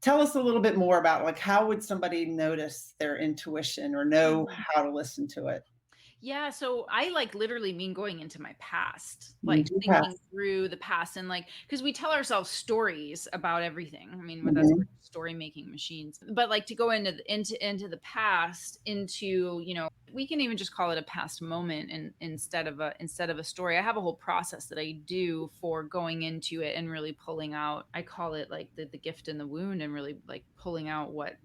tell us a little bit more about like how would somebody notice their intuition or know Mhm. how to listen to it? Yeah, so I like literally mean going into my past, You like do thinking pass. through the past and like because we tell ourselves stories about everything. I mean, that's we're Mhm. story making machines. But like to go into the past, into we can even just call it a past moment and instead of a story. I have a whole process that I do for going into it and really pulling out. I call it like the gift in the wound and really like pulling out what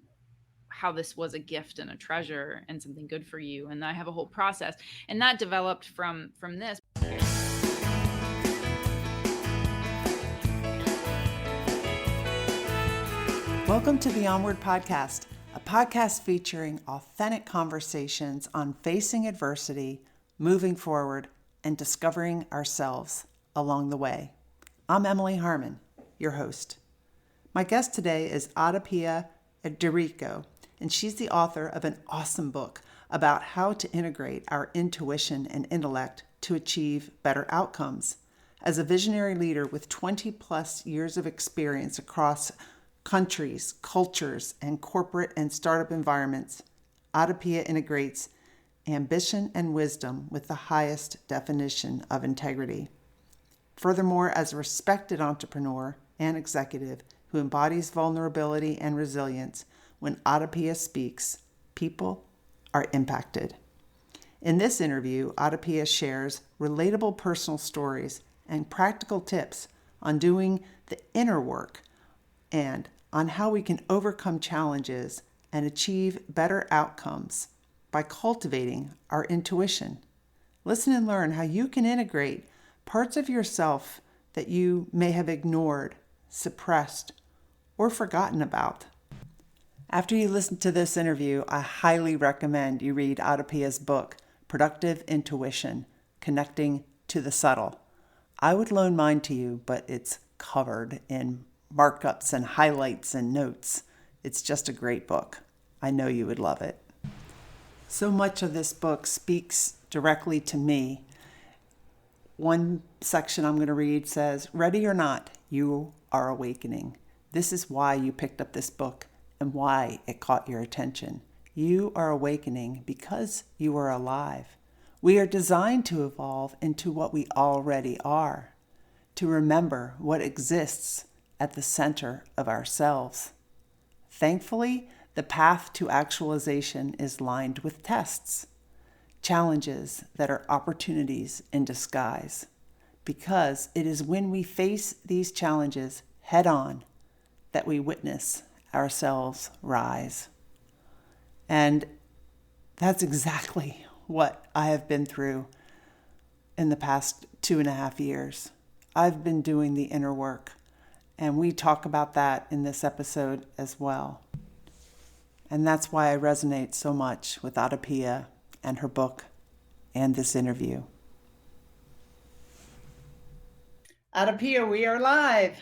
how this was a gift and a treasure and something good for you, and I have a whole process, and that developed from this. Welcome to the Onward Podcast, a podcast featuring authentic conversations on facing adversity, moving forward, and discovering ourselves along the way. I'm Emily Harmon, your host. My guest today is AdaPia Derico, and she's the author of an awesome book about how to integrate our intuition and intellect to achieve better outcomes. As a visionary leader with 20 plus years of experience across countries, cultures, and corporate and startup environments, AdaPia integrates ambition and wisdom with the highest definition of integrity. Furthermore, as a respected entrepreneur and executive who embodies vulnerability and resilience, when AdaPia speaks, people are impacted. In this interview, AdaPia shares relatable personal stories and practical tips on doing the inner work and on how we can overcome challenges and achieve better outcomes by cultivating our intuition. Listen and learn how you can integrate parts of yourself that you may have ignored, suppressed, or forgotten about. After you listen to this interview, I highly recommend you read AdaPia's book, Productive Intuition, Connecting to the Subtle. I would loan mine to you, but it's covered in markups and highlights and notes. It's just a great book. I know you would love it. So much of this book speaks directly to me. One section I'm going to read says, "Ready or not, you are awakening. This is why you picked up this book and why it caught your attention. You are awakening because you are alive. We are designed to evolve into what we already are, to remember what exists at the center of ourselves. Thankfully, the path to actualization is lined with tests, challenges that are opportunities in disguise, because it is when we face these challenges head on that we witness ourselves rise." And that's exactly what I have been through in the past 2.5 years. I've been doing the inner work, and we talk about that in this episode as well. And that's why I resonate so much with AdaPia and her book and this interview. AdaPia, we are live.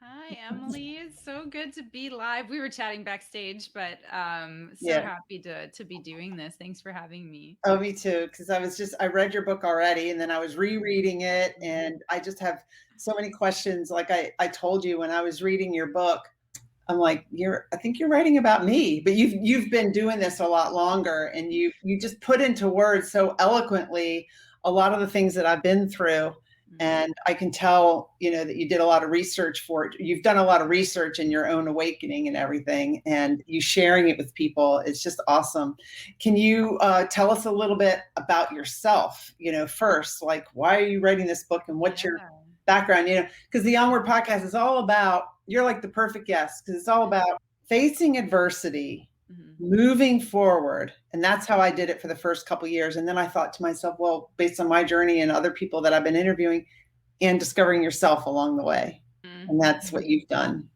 Hi, Emily. It's so good to be live. We were chatting backstage, but so Yeah. happy to be doing this. Thanks for having me. Oh, me too. Because I read your book already and then I was rereading it Mhm. and I just have so many questions. Like I told you when I was reading your book, I'm like, I think you're writing about me, but you've been doing this a lot longer and you just put into words so eloquently a lot of the things that I've been through. Mhm. And I can tell, that you did a lot of research for it. You've done a lot of research in your own awakening and everything, and you sharing it with people. It's just awesome. Can you tell us a little bit about yourself? First, like why are you writing this book and what's your Yeah. background? Because the Onward podcast is all about, you're like the perfect guest because it's all about facing adversity, Mhm. moving forward. And that's how I did it for the first couple of years. And then I thought to myself, well, based on my journey and other people that I've been interviewing and discovering yourself along the way. And that's what Mhm. you've done.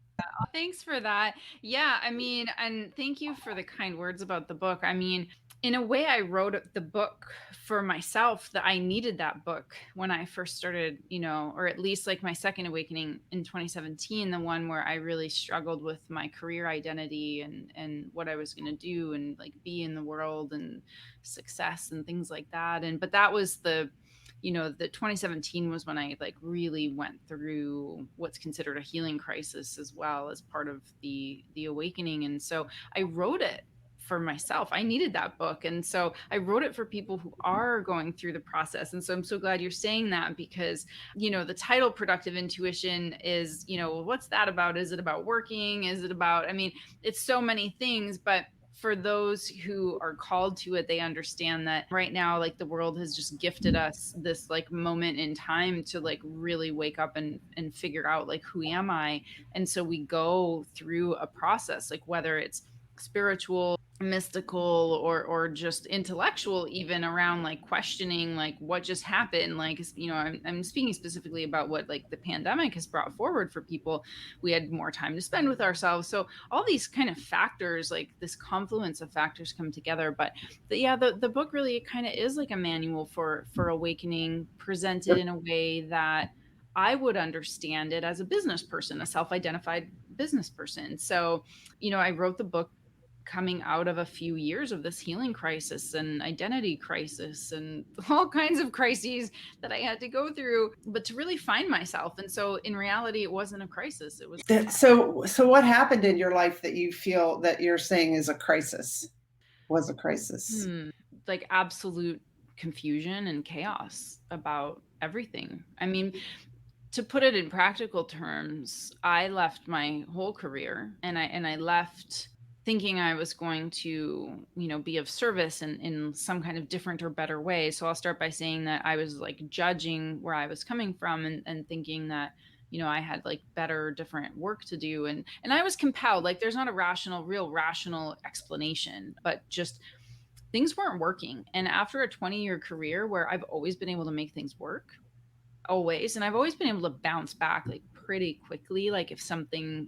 Thanks for that. Yeah, I mean, and thank you for the kind words about the book. I mean, in a way, I wrote the book for myself that I needed that book when I first started, or at least like my second awakening in 2017, the one where I really struggled with my career identity and what I was going to do and like be in the world and success and things like that. But that was the 2017 was when I like really went through what's considered a healing crisis as well as part of the awakening. And so I wrote it for myself. I needed that book. And so I wrote it for people who are going through the process. And so I'm so glad you're saying that, because, the title Productive Intuition is, what's that about? Is it about working? Is it about, it's so many things, but for those who are called to it, they understand that right now, like the world has just gifted us this like moment in time to like really wake up and figure out like, who am I? And so we go through a process, like whether it's spiritual, mystical, or just intellectual, even around like questioning like what just happened. Like, I'm speaking specifically about what like the pandemic has brought forward for people. We had more time to spend with ourselves, so all these kind of factors, like this confluence of factors, come together. But the book really kind of is like a manual for awakening, presented in a way that I would understand it as a business person, a self-identified business person. So I wrote the book coming out of a few years of this healing crisis and identity crisis and all kinds of crises that I had to go through, but to really find myself. And so in reality, it wasn't a crisis. It was. So what happened in your life that you feel that you're saying is a crisis? Was a crisis? Like absolute confusion and chaos about everything. To put it in practical terms, I left my whole career and I left thinking I was going to, be of service in some kind of different or better way. So I'll start by saying that I was like judging where I was coming from and thinking that, I had like better, different work to do. And I was compelled, like there's not a real rational explanation, but just things weren't working. And after a 20-year career where I've always been able to make things work, always, and I've always been able to bounce back like pretty quickly. Like if something,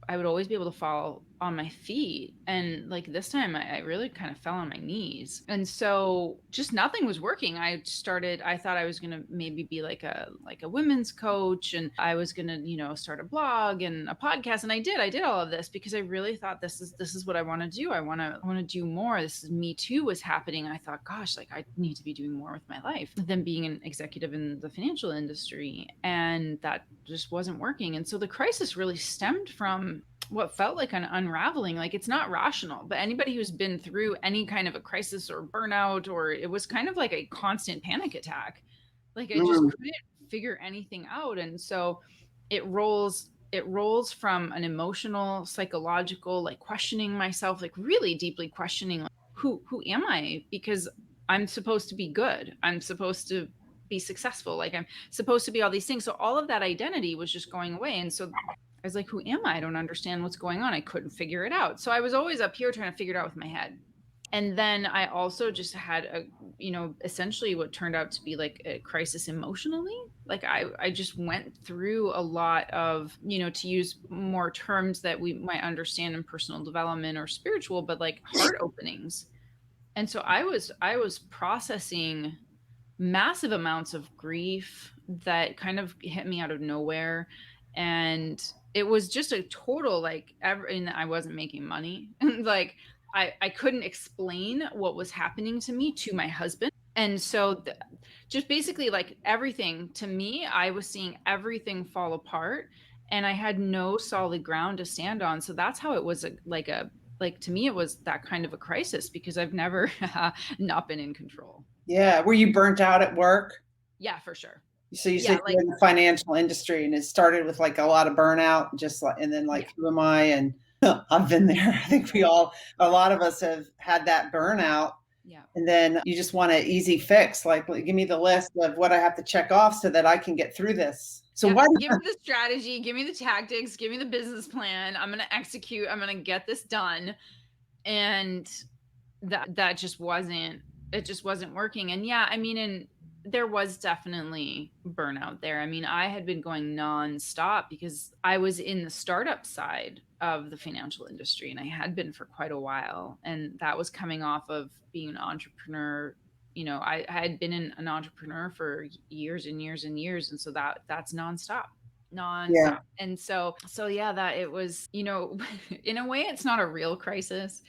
I would always be able to fall on my feet. And like this time I really kind of fell on my knees. And so just nothing was working. I thought I was going to maybe be like a women's coach, and I was going to, start a blog and a podcast. And I did all of this because I really thought this is what I want to do. I want to do more. This is Me Too was happening. I thought, gosh, like I need to be doing more with my life than being an executive in the financial industry. And that just wasn't working. And so the crisis really stemmed from what felt like an unraveling. Like it's not rational, but anybody who's been through any kind of a crisis or burnout, or it was kind of like a constant panic attack. Like I just couldn't figure anything out. And so it rolls from an emotional, psychological, like questioning myself, like really deeply questioning, like, who am I? Because I'm supposed to be good. I'm supposed to be successful. Like I'm supposed to be all these things. So all of that identity was just going away. And so I was like, who am I? I don't understand what's going on. I couldn't figure it out. So I was always up here trying to figure it out with my head. And then I also just had essentially what turned out to be like a crisis emotionally. Like I just went through a lot of, to use more terms that we might understand in personal development or spiritual, but like heart openings. And so I was processing massive amounts of grief that kind of hit me out of nowhere. And it was just a total and I wasn't making money. Like I couldn't explain what was happening to me to my husband. And so just basically like everything to me, I was seeing everything fall apart and I had no solid ground to stand on. So that's how it was to me, it was that kind of a crisis because I've never not been in control. Yeah. Were you burnt out at work? Yeah, for sure. So you said you're in the financial industry and it started with like a lot of burnout, and then who am I? And I've been there. I think a lot of us have had that burnout. Yeah. And then you just want an easy fix. Like, give me the list of what I have to check off so that I can get through this. So give me the strategy, give me the tactics, give me the business plan. I'm going to execute. I'm going to get this done. And that just wasn't working. And there was definitely burnout there. I had been going nonstop because I was in the startup side of the financial industry and I had been for quite a while. And that was coming off of being an entrepreneur. I had been an entrepreneur for years and years and years. And so that's nonstop. Yeah. And so that it was, in a way, it's not a real crisis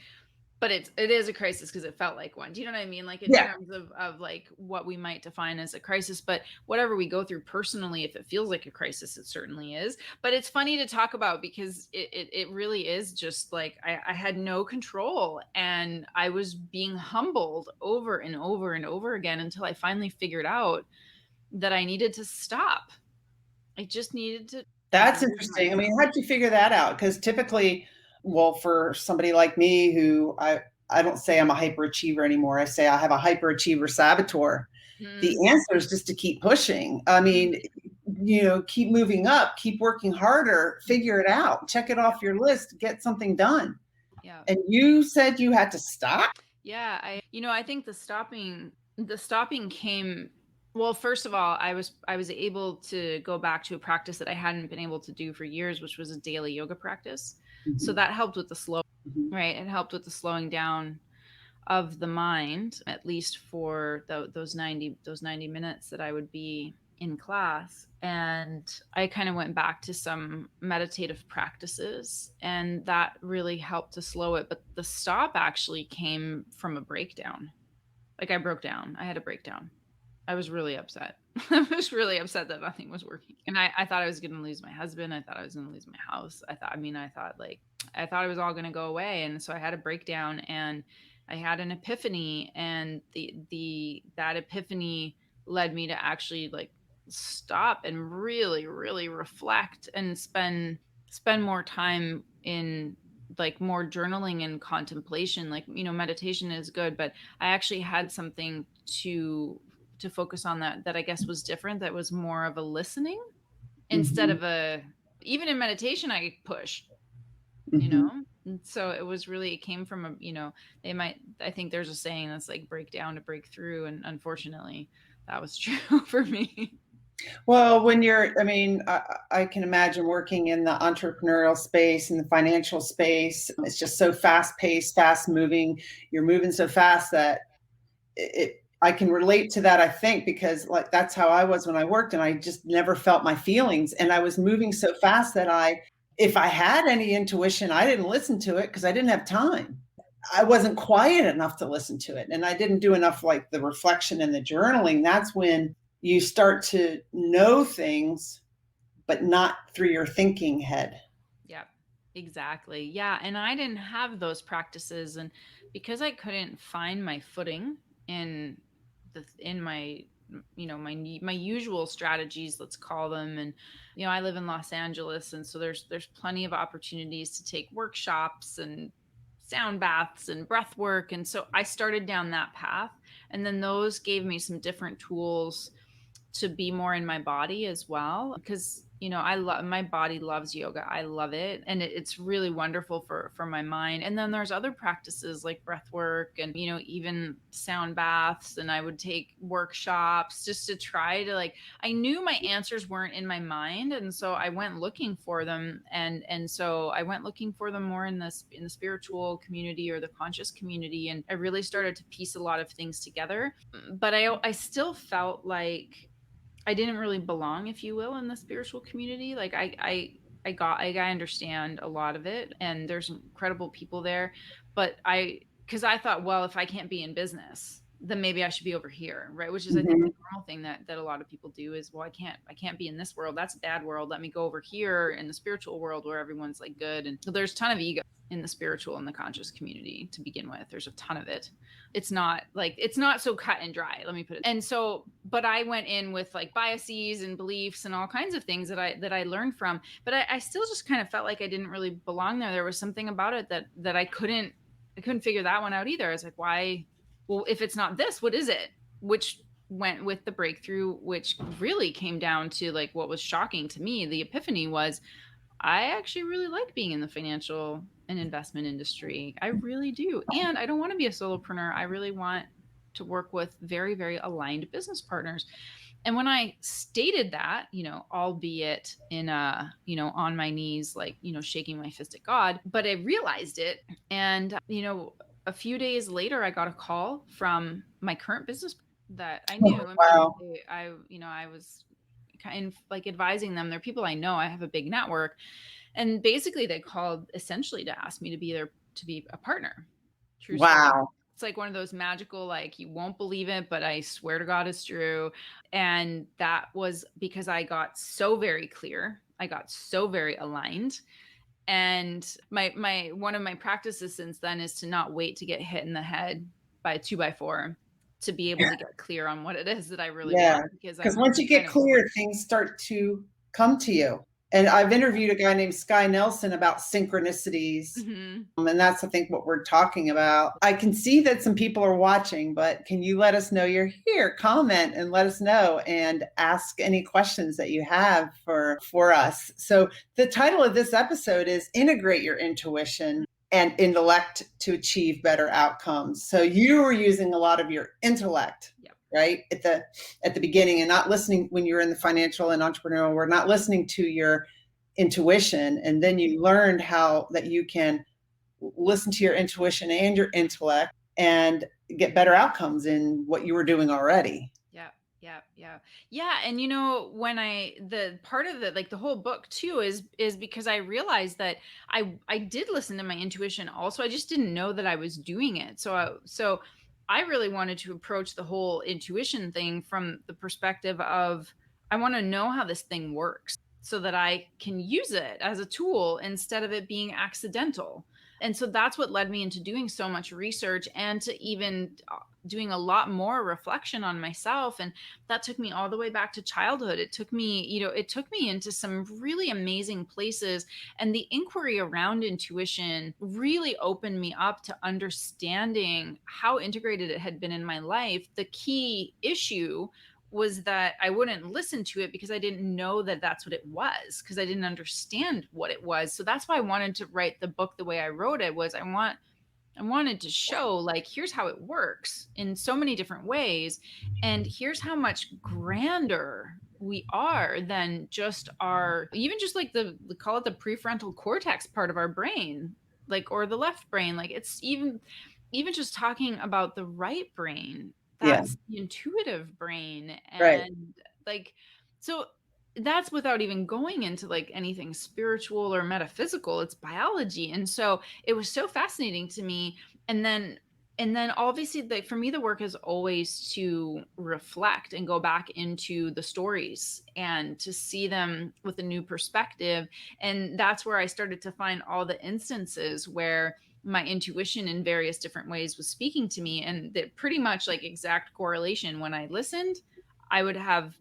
But it is a crisis because it felt like one. Do you know what I mean? Like in Yeah. terms of like what we might define as a crisis, but whatever we go through personally, if it feels like a crisis, it certainly is. But it's funny to talk about because it really is just like I had no control, and I was being humbled over and over and over again until I finally figured out that I needed to stop. I just needed to That's observe interesting. I myself. mean, how'd you figure that out? Because typically, well, for somebody like me who I don't say I'm a hyperachiever anymore. I say I have a hyperachiever saboteur. The Mm, answer is just to keep pushing. I mean, keep moving up, keep working harder, figure it out, check it off your list, get something done. yeah. And you said you had to stop? Yeah, I think the stopping came, well, first of all, I was able to go back to a practice that I hadn't been able to do for years, which was a daily yoga practice. So Mhm, that helped with the slow, mhm, right? It helped with the slowing down of the mind, at least for those 90 minutes that I would be in class. And I kind of went back to some meditative practices, and that really helped to slow it. But the stop actually came from a breakdown. Like I broke down. I had a breakdown. I was really upset. I was really upset that nothing was working. And I thought I was going to lose my husband. I thought I was going to lose my house. I thought it was all going to go away. And so I had a breakdown, and I had an epiphany, and that epiphany led me to actually like stop and really, really reflect and spend more time in like more journaling and contemplation. Like, meditation is good, but I actually had something to focus on that I guess was different, that was more of a listening instead mhm, of a, even in meditation I push, you know. mhm. And so it came from a, I think there's a saying that's like break down to break through, and unfortunately that was true for me. Well, I mean, I can imagine working in the entrepreneurial space and the financial space. It's just so fast paced, fast moving. You're moving so fast that I can relate to that, I think, because like that's how I was when I worked, and I just never felt my feelings. And I was moving so fast that if I had any intuition, I didn't listen to it because I didn't have time. I wasn't quiet enough to listen to it. And I didn't do enough like the reflection and the journaling. That's when you start to know things, but not through your thinking head. Yeah, exactly. Yeah, and I didn't have those practices, and because I couldn't find my footing in my my usual strategies, let's call them. And I live in Los Angeles, and so there's plenty of opportunities to take workshops and sound baths and breath work, and so I started down that path, and then those gave me some different tools to be more in my body as well, because I love, my body loves yoga. I love it, and it's really wonderful for my mind. And then there's other practices like breath work, and even sound baths, and I would take workshops just to try to, like, I knew my answers weren't in my mind, and so I went looking for them, and so I went looking for them more in the spiritual community or the conscious community, and I really started to piece a lot of things together. But I still felt like I didn't really belong, if you will, in the spiritual community. Like I understand a lot of it, and there's incredible people there, but because I thought, well, if I can't be in business, then maybe I should be over here, right? Which is, I think, the Mhm. normal thing that a lot of people do is, well, I can't be in this world. That's a bad world. Let me go over here in the spiritual world where everyone's like good. And so there's a ton of ego in the spiritual and the conscious community to begin with. There's a ton of it. It's not so cut and dry, let me put it. And so, but I went in with like biases and beliefs and all kinds of things that I learned from, but I still just kind of felt like I didn't really belong there. There was something about it that I couldn't figure that one out either. I was like, why? Well, if it's not this, what is it? Which went with the breakthrough, which really came down to like what was shocking to me. The epiphany was, I actually really like being in the financial and investment industry. I really do. And I don't want to be a solopreneur. I really want to work with very, very aligned business partners. And when I stated that, albeit in on my knees, like, shaking my fist at God, but I realized it. And, a few days later, I got a call from my current business that I knew. I mean, Wow. I was kind of like advising them. They're people I know. I have a big network. And basically they called essentially to ask me to be a partner. True story. Wow. It's like one of those magical, like, you won't believe it, but I swear to God it's true. And that was because I got so very clear. I got so very aligned. And my one of my practices since then is to not wait to get hit in the head by a 2x4 to be able to get clear on what it is that I really Yeah. want, because Because I'm once you kind get of clear, things start to come to you. And I've interviewed a guy named Sky Nelson about synchronicities. Mhm. And that's, I think, what we're talking about. I can see that some people are watching, but can you let us know you're here? Comment and let us know, and ask any questions that you have for us. So the title of this episode is Integrate Your Intuition and Intellect to Achieve Better Outcomes. So you were using a lot of your intellect. Yep. Right at the beginning, and not listening when you're in the financial and entrepreneurial, we're not listening to your intuition, and then you learned how that you can listen to your intuition and your intellect and get better outcomes in what you were doing already. Yeah. And when the part of the, like, the whole book too is because I realized that I did listen to my intuition also. I just didn't know that I was doing it. So I really wanted to approach the whole intuition thing from the perspective of, I want to know how this thing works so that I can use it as a tool instead of it being accidental. And so that's what led me into doing so much research, and to even doing a lot more reflection on myself. And that took me all the way back to childhood. It took me into some really amazing places. And the inquiry around intuition really opened me up to understanding how integrated it had been in my life. The key issue was that I wouldn't listen to it because I didn't know that that's what it was, because I didn't understand what it was. So that's why I wanted to write the book the way I wrote it. Was I wanted to show, like, here's how it works in so many different ways, and here's how much grander we are than just even just like the call it the prefrontal cortex part of our brain, like, or the left brain. Like, it's even just talking about the right brain, Yeah. that's the intuitive brain. Right. And, like, so that's without even going into like anything spiritual or metaphysical. It's biology. And so it was so fascinating to me. And then obviously, like, for me, the work is always to reflect and go back into the stories and to see them with a new perspective. And that's where I started to find all the instances where my intuition in various different ways was speaking to me, and that pretty much like exact correlation. When I listened, I would have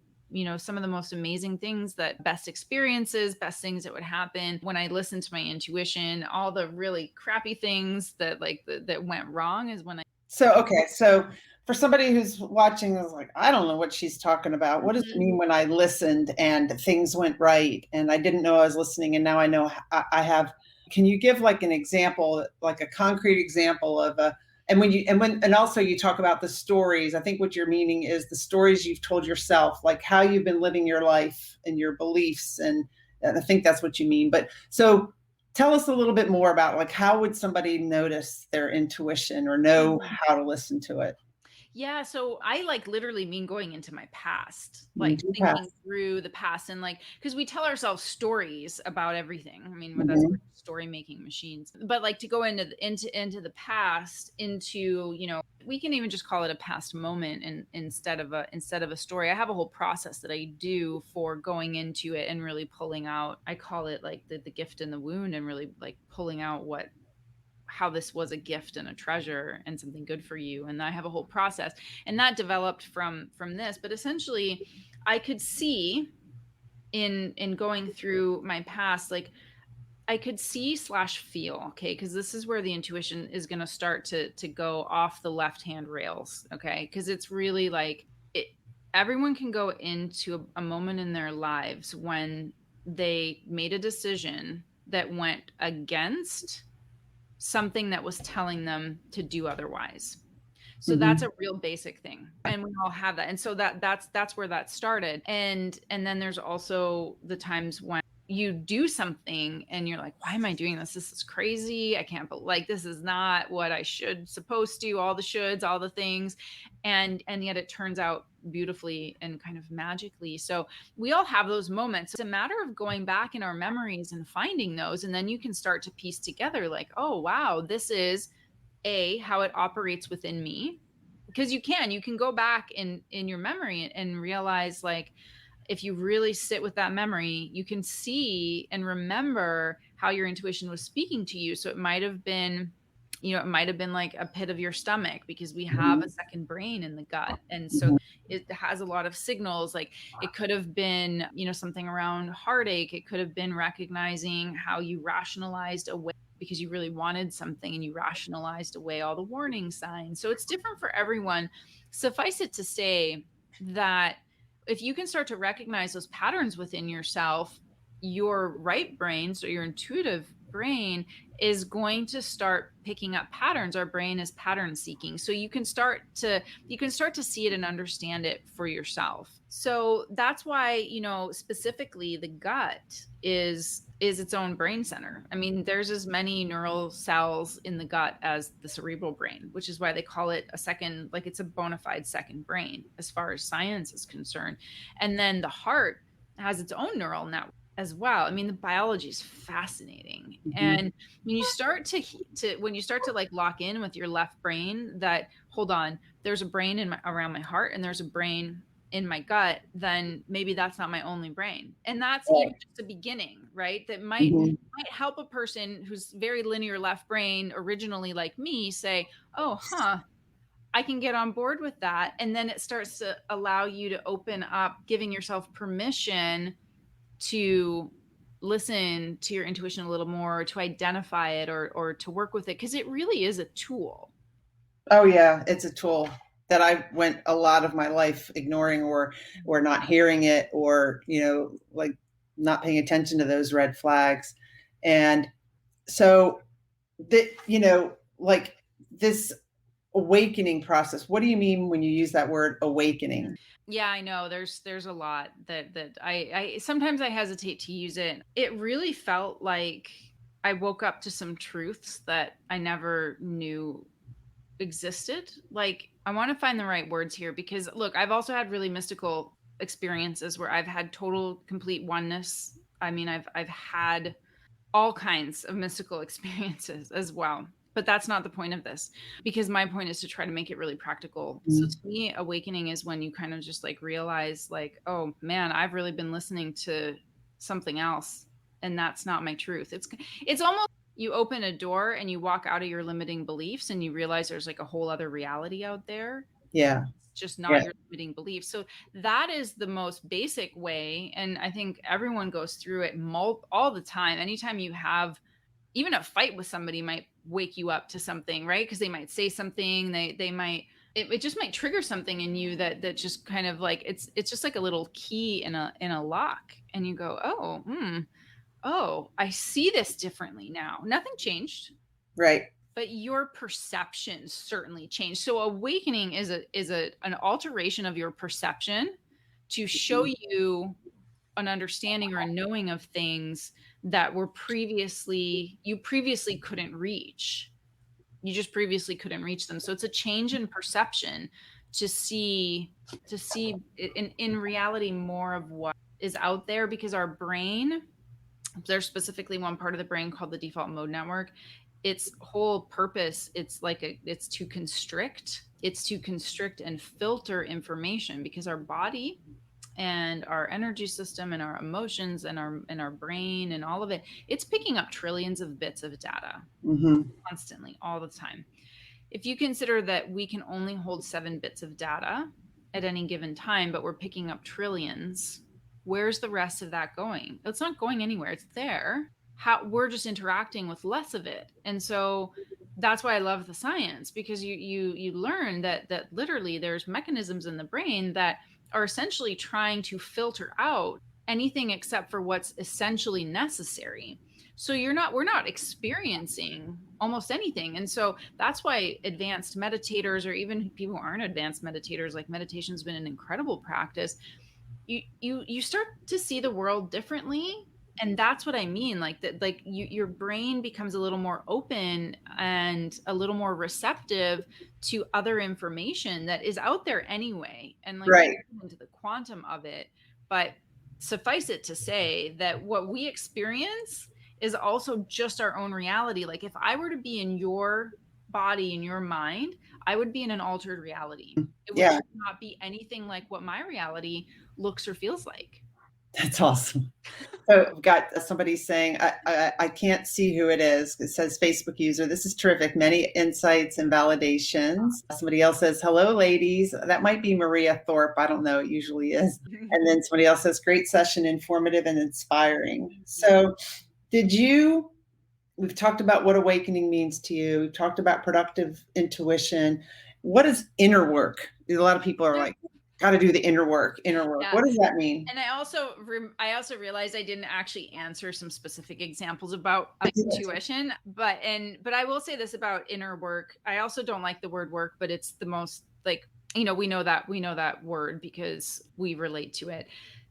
some of the most amazing things, that best experiences, best things that would happen when I listened to my intuition. All the really crappy things that that went wrong is when I. So for somebody who's watching is like, I don't know what she's talking about. What does it mean when I listened and things went right and I didn't know I was listening, and now I know I have? Can you give like an example, like a concrete example of a, and also you talk about the stories. I think what you're meaning is the stories you've told yourself, like how you've been living your life and your beliefs. And I think that's what you mean. But so tell us a little bit more about, like, how would somebody notice their intuition or know how to listen to it? Yeah, so I like literally mean going into my past, You like do thinking pass. through the past, and like, because we tell ourselves stories about everything. I mean, that's Mhm. we're story making machines. But like, to go into the past, into we can even just call it a past moment, and instead of a story. I have a whole process that I do for going into it and really pulling out. I call it like the gift in the wound, and really like pulling out how this was a gift and a treasure and something good for you. And I have a whole process, and that developed from this. But essentially, I could see in going through my past, like, I could see slash feel, okay, because this is where the intuition is going to start to go off the left hand rails, okay, because it's really like everyone can go into a moment in their lives when they made a decision that went against something that was telling them to do otherwise. So that's a real basic thing, and we all have that. And so that's where that started. And then there's also the times when you do something and you're like, why am I doing this? This is crazy. I can't, but like, this is not what I supposed to, all the shoulds, all the things. And yet it turns out beautifully and kind of magically. So we all have those moments. It's a matter of going back in our memories and finding those. And then you can start to piece together like, oh, wow, this is how it operates within me, because you can go back in your memory and realize, like, if you really sit with that memory, you can see and remember how your intuition was speaking to you. So it might have been, it might have been like a pit of your stomach, because we have a second brain in the gut. And so it has a lot of signals. Like, it could have been, something around heartache. It could have been recognizing how you rationalized away because you really wanted something, and you rationalized away all the warning signs. So it's different for everyone. Suffice it to say that if you can start to recognize those patterns within yourself, your right brain, so your intuitive brain, is going to start picking up patterns. Our brain is pattern seeking. So you can start to see it and understand it for yourself. So that's why, specifically the gut is its own brain center. I mean, there's as many neural cells in the gut as the cerebral brain, which is why they call it a second, like it's a bona fide second brain as far as science is concerned. And then the heart has its own neural network as well. I mean, the biology is fascinating. And when you start to like lock in with your left brain, that, hold on, there's a brain around my heart, and there's a brain in my gut, then maybe that's not my only brain. And that's even just a beginning, right? That might help a person who's very linear left brain originally, like me, say, oh, I can get on board with that. And then it starts to allow you to open up, giving yourself permission to listen to your intuition a little more, to identify it, or to work with it, because it really is a tool. Oh yeah, it's a tool that I went a lot of my life ignoring, or not hearing it, or like not paying attention to those red flags. And so like this awakening process, what do you mean when you use that word awakening? Yeah, I know there's a lot that I sometimes I hesitate to use it. It really felt like I woke up to some truths that I never knew existed. Like, I want to find the right words here, because look, I've also had really mystical experiences where I've had total complete oneness. I mean, I've had all kinds of mystical experiences as well. But that's not the point of this, because my point is to try to make it really practical. So to me, awakening is when you kind of just like realize, like, oh man, I've really been listening to something else, and that's not my truth. It's almost, you open a door and you walk out of your limiting beliefs, and you realize there's like a whole other reality out there. Yeah. It's just not your limiting beliefs. So that is the most basic way. And I think everyone goes through it all the time. Anytime you have even a fight with somebody might wake you up to something, right? Because they might say something, they might, it just might trigger something in you that just kind of like, it's just like a little key in a lock. And you go, oh, I see this differently now. Nothing changed. Right. But your perception certainly changed. So awakening is an alteration of your perception to show you an understanding or a knowing of things that were you previously couldn't reach. You just previously couldn't reach them. So it's a change in perception to see in reality more of what is out there, because our brain, there's specifically one part of the brain called the default mode network. Its whole purpose, it's to constrict and filter information, because our body and our energy system and our emotions and our brain and all of it, it's picking up trillions of bits of data constantly, all the time. If you consider that we can only hold 7 bits of data at any given time, but we're picking up trillions, where's the rest of that going? It's not going anywhere. It's there. We're just interacting with less of it. And so that's why I love the science, because you learn that literally there's mechanisms in the brain that are essentially trying to filter out anything except for what's essentially necessary. So we're not experiencing almost anything. And so that's why advanced meditators, or even people who aren't advanced meditators, like meditation's been an incredible practice. You start to see the world differently. And that's what I mean. Like that, like your brain becomes a little more open and a little more receptive to other information that is out there anyway. And like into the quantum of it. But suffice it to say that what we experience is also just our own reality. Like if I were to be in your body and your mind, I would be in an altered reality. It would Yeah, not be anything like what my reality looks or feels like. that's awesome. So we've got somebody saying, I can't see who it is. It says Facebook user. This is terrific. Many insights and validations. Somebody else says, hello, ladies. That might be Maria Thorpe. I don't know. It usually is. And then somebody else says, great session, informative and inspiring. So we've talked about what awakening means to you. We've talked about productive intuition. What is inner work? A lot of people are like, got to do the inner work. Yeah. What does that mean? And I also realized I didn't actually answer some specific examples about intuition, but I will say this about inner work. I also don't like the word work, but it's the most like, we know that word because we relate to it.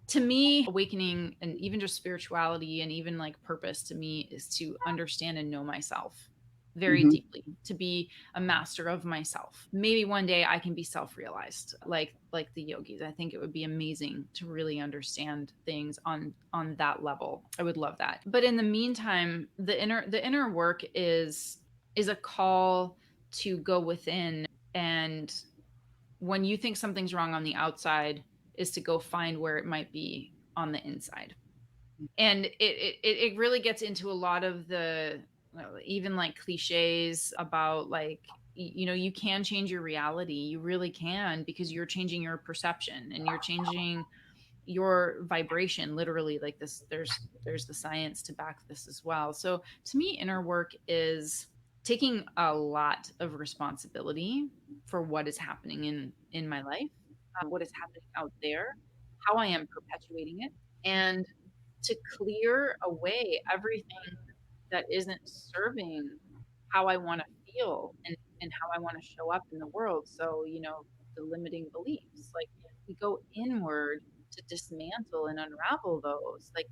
To me, awakening and even just spirituality and even like purpose to me is to understand and know myself very deeply, to be a master of myself. Maybe one day I can be self-realized like the yogis. I think it would be amazing to really understand things on that level. I would love that. But in the meantime, the inner work is a call to go within, and when you think something's wrong on the outside is to go find where it might be on the inside. And it really gets into a lot of the even like cliches about like, you can change your reality. You really can, because you're changing your perception and you're changing your vibration, literally. Like this, there's the science to back this as well. So to me, inner work is taking a lot of responsibility for what is happening in my life, what is happening out there, how I am perpetuating it, and to clear away everything that isn't serving how I want to feel and how I want to show up in the world. So, the limiting beliefs, like we go inward to dismantle and unravel those. Like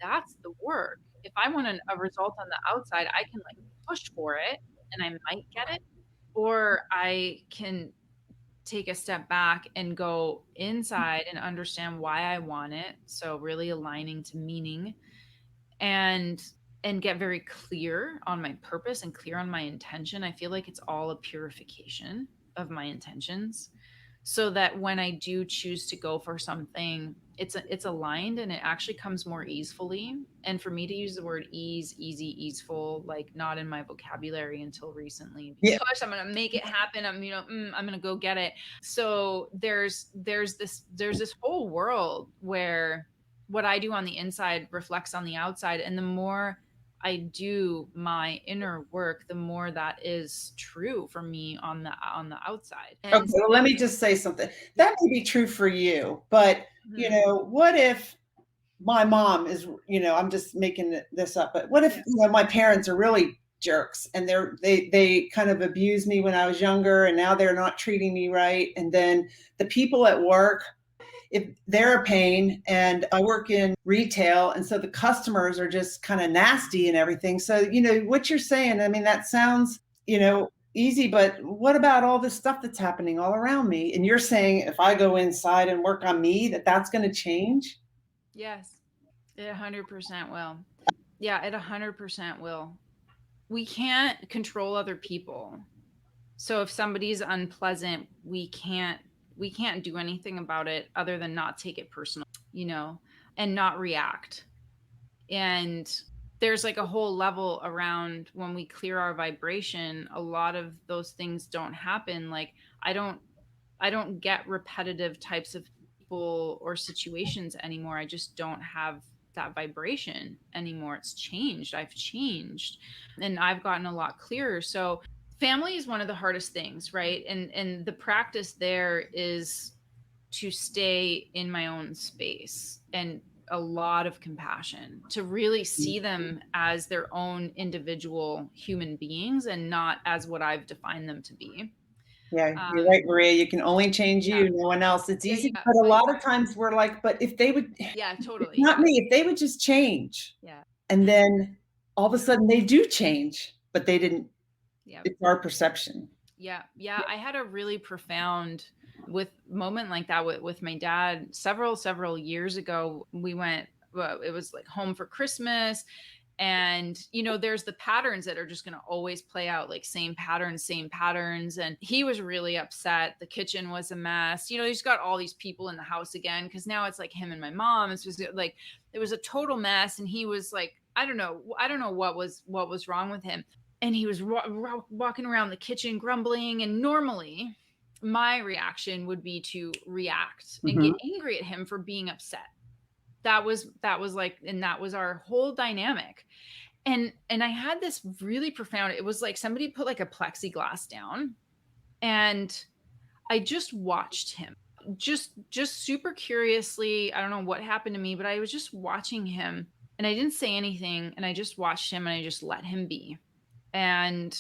that's the work. If I want a result on the outside, I can like push for it and I might get it, or I can take a step back and go inside and understand why I want it. So really aligning to meaning and get very clear on my purpose and clear on my intention. I feel like it's all a purification of my intentions, so that when I do choose to go for something, it's aligned and it actually comes more easily. And for me to use the word ease, easy, easeful, like not in my vocabulary until recently. Yeah. Gosh, I'm gonna make it happen. I'm gonna go get it. So there's this whole world where what I do on the inside reflects on the outside, and the more I do my inner work, the more that is true for me on the outside. And okay, well, let me just say something. That may be true for you, but what if my mom is, I'm just making this up, but what if my parents are really jerks and they kind of abused me when I was younger and now they're not treating me right, and then the people at work, if they're a pain, and I work in retail, and so the customers are just kind of nasty and everything. So, what you're saying, I mean, that sounds, easy, but what about all this stuff that's happening all around me? And you're saying if I go inside and work on me, that's going to change? Yes, it 100% will. Yeah, it 100% will. We can't control other people. So if somebody's unpleasant, we can't do anything about it other than not take it personal, and not react. And there's like a whole level around when we clear our vibration, a lot of those things don't happen. Like I don't get repetitive types of people or situations anymore. I just don't have that vibration anymore. It's changed. I've changed and I've gotten a lot clearer. So family is one of the hardest things, right? And the practice there is to stay in my own space and a lot of compassion, to really see them as their own individual human beings and not as what I've defined them to be. Yeah, you're right, Maria. You can only change you, no one else. It's easy, but a lot of times we're like, but if they would, totally, not me, if they would just change. Yeah. And then all of a sudden they do change, but they didn't. Yeah. It's our perception. Yeah. I had a really profound moment like that with my dad several years ago. We went, it was like home for Christmas, And, there's the patterns that are just going to always play out, like same patterns. And he was really upset. The kitchen was a mess. He's got all these people in the house again, because now it's like him and my mom. It's just like, it was a total mess. And he was like, I don't know what was wrong with him. And he was walking around the kitchen grumbling. And normally my reaction would be to react and get angry at him for being upset. That was like, and that was our whole dynamic. And I had this really profound, it was like somebody put like a plexiglass down, and I just watched him just super curiously. I don't know what happened to me, but I was just watching him, and I didn't say anything, and I just watched him, and I just let him be. And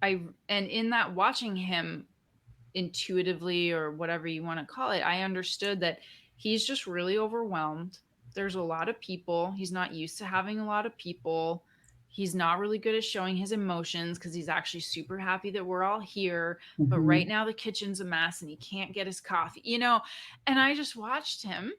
in that watching him, intuitively, or whatever you want to call it, I understood that he's just really overwhelmed. There's a lot of people. He's not used to having a lot of people. He's not really good at showing his emotions, because he's actually super happy that we're all here. But right now the kitchen's a mess and he can't get his coffee, and I just watched him.